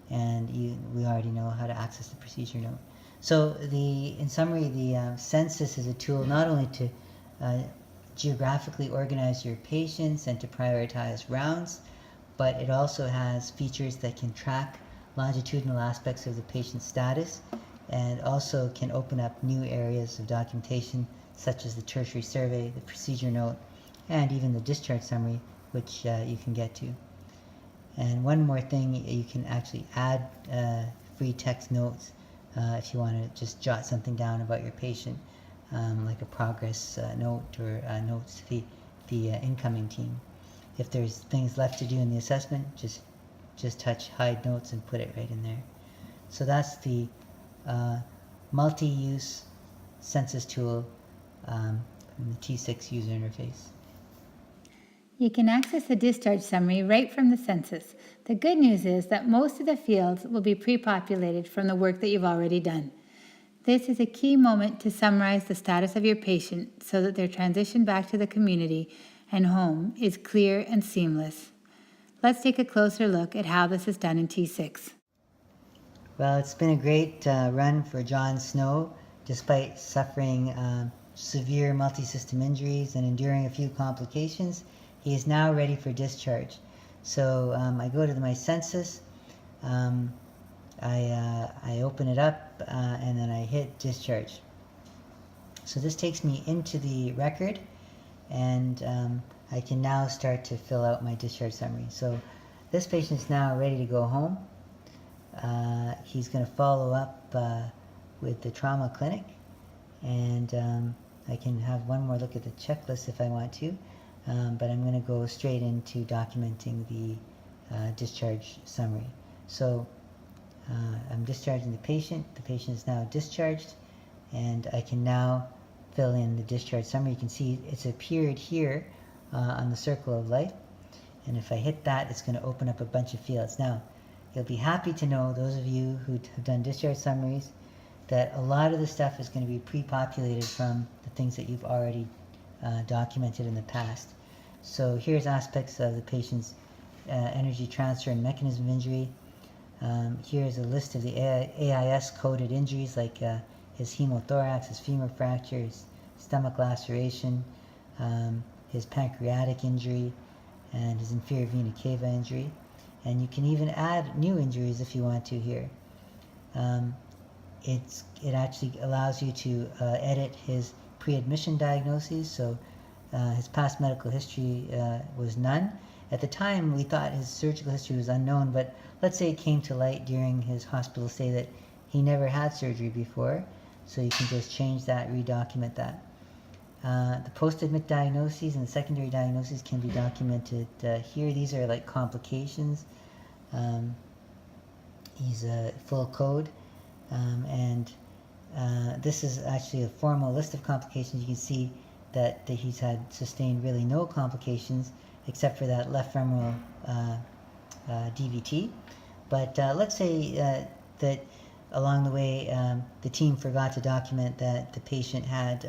and we already know how to access the procedure note. So in summary, the census is a tool not only to geographically organize your patients and to prioritize rounds, but it also has features that can track longitudinal aspects of the patient's status, and also can open up new areas of documentation such as the tertiary survey, the procedure note, and even the discharge summary, which you can get to. And one more thing, you can actually add free text notes if you want to just jot something down about your patient, like a progress note or notes to the incoming team. If there's things left to do in the assessment, just touch hide notes and put it right in there. So that's the multi-use census tool from the T6 user interface. You can access the discharge summary right from the census. The good news is that most of the fields will be pre-populated from the work that you've already done. This is a key moment to summarize the status of your patient so that their transition back to the community and home is clear and seamless. Let's take a closer look at how this is done in T6. Well, it's been a great run for John Snow, despite suffering severe multi-system injuries and enduring a few complications. He is now ready for discharge. So I go to my census, I open it up, and then I hit discharge. So this takes me into the record, and I can now start to fill out my discharge summary. So this patient is now ready to go home. He's going to follow up with the trauma clinic, and I can have one more look at the checklist if I want to, but I'm going to go straight into documenting the discharge summary. So I'm discharging the patient. The patient is now discharged, and I can now fill in the discharge summary. You can see it's appeared here on the circle of life, and if I hit that, it's going to open up a bunch of fields. Now, you'll be happy to know, those of you who have done discharge summaries, that a lot of the stuff is going to be pre-populated from the things that you've already documented in the past. So here's aspects of the patient's energy transfer and mechanism of injury. Here's a list of the AIS coded injuries, like his hemothorax, his femur fracture, his stomach laceration, his pancreatic injury, and his inferior vena cava injury. And you can even add new injuries if you want to here. It actually allows you to edit his pre-admission diagnoses. So his past medical history was none. At the time, we thought his surgical history was unknown, but let's say it came to light during his hospital stay that he never had surgery before. So you can just change that, redocument that. The post-admit diagnoses and the secondary diagnoses can be documented here. These are like complications. He's a full code. And this is actually a formal list of complications. You can see that he's had sustained really no complications except for that left femoral DVT. But let's say that along the way the team forgot to document that the patient had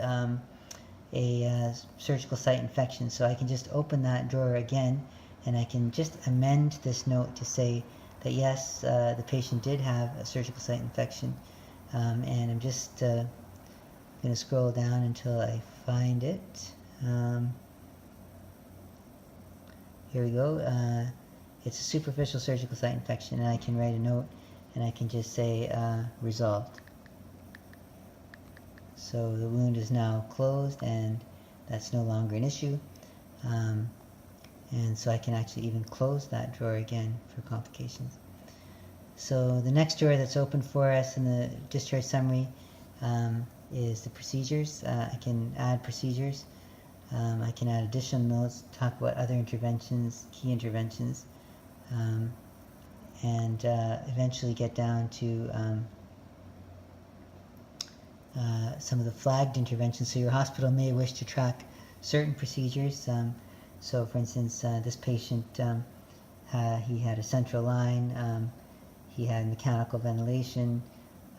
a surgical site infection. So I can just open that drawer again, and I can just amend this note to say that yes, the patient did have a surgical site infection. And I'm just going to scroll down until I find it. Here we go. It's a superficial surgical site infection, and I can write a note, and I can just say resolved. So the wound is now closed, and that's no longer an issue. And so I can actually even close that drawer again for complications. So the next drawer that's open for us in the discharge summary is the procedures. I can add procedures. I can add additional notes, talk about other interventions, key interventions, and eventually get down to some of the flagged interventions. So your hospital may wish to track certain procedures. So for instance, this patient, he had a central line, he had mechanical ventilation,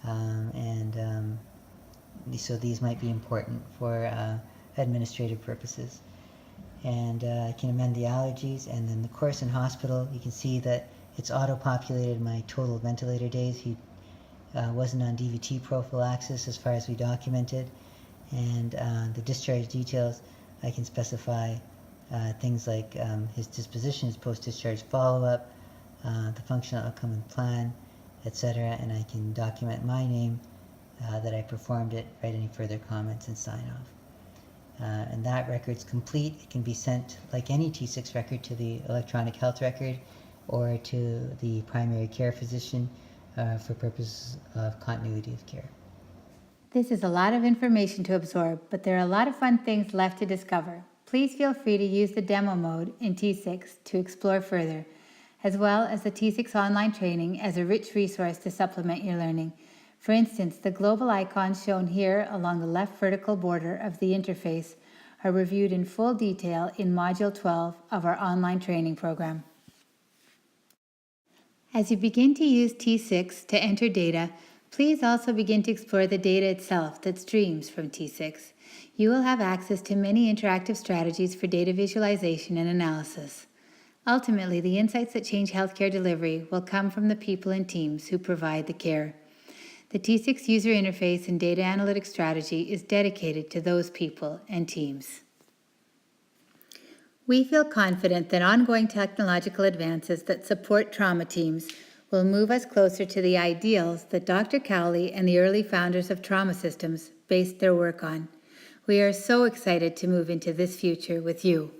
and so these might be important for administrative purposes. And I can amend the allergies, and then the course in hospital, you can see that it's auto-populated my total ventilator days. He wasn't on DVT prophylaxis as far as we documented. And the discharge details, I can specify things like his disposition, his post-discharge follow-up, the functional outcome and plan, etc. And I can document my name, that I performed it, write any further comments, and sign off. And that record's complete. It can be sent, like any T6 record, to the electronic health record or to the primary care physician for purposes of continuity of care. This is a lot of information to absorb, but there are a lot of fun things left to discover. Please feel free to use the demo mode in T6 to explore further, as well as the T6 online training as a rich resource to supplement your learning. For instance, the global icons shown here along the left vertical border of the interface are reviewed in full detail in Module 12 of our online training program. As you begin to use T6 to enter data, please also begin to explore the data itself that streams from T6. You will have access to many interactive strategies for data visualization and analysis. Ultimately, the insights that change healthcare delivery will come from the people and teams who provide the care. The T6 user interface and data analytics strategy is dedicated to those people and teams. We feel confident that ongoing technological advances that support trauma teams will move us closer to the ideals that Dr. Cowley and the early founders of trauma systems based their work on. We are so excited to move into this future with you.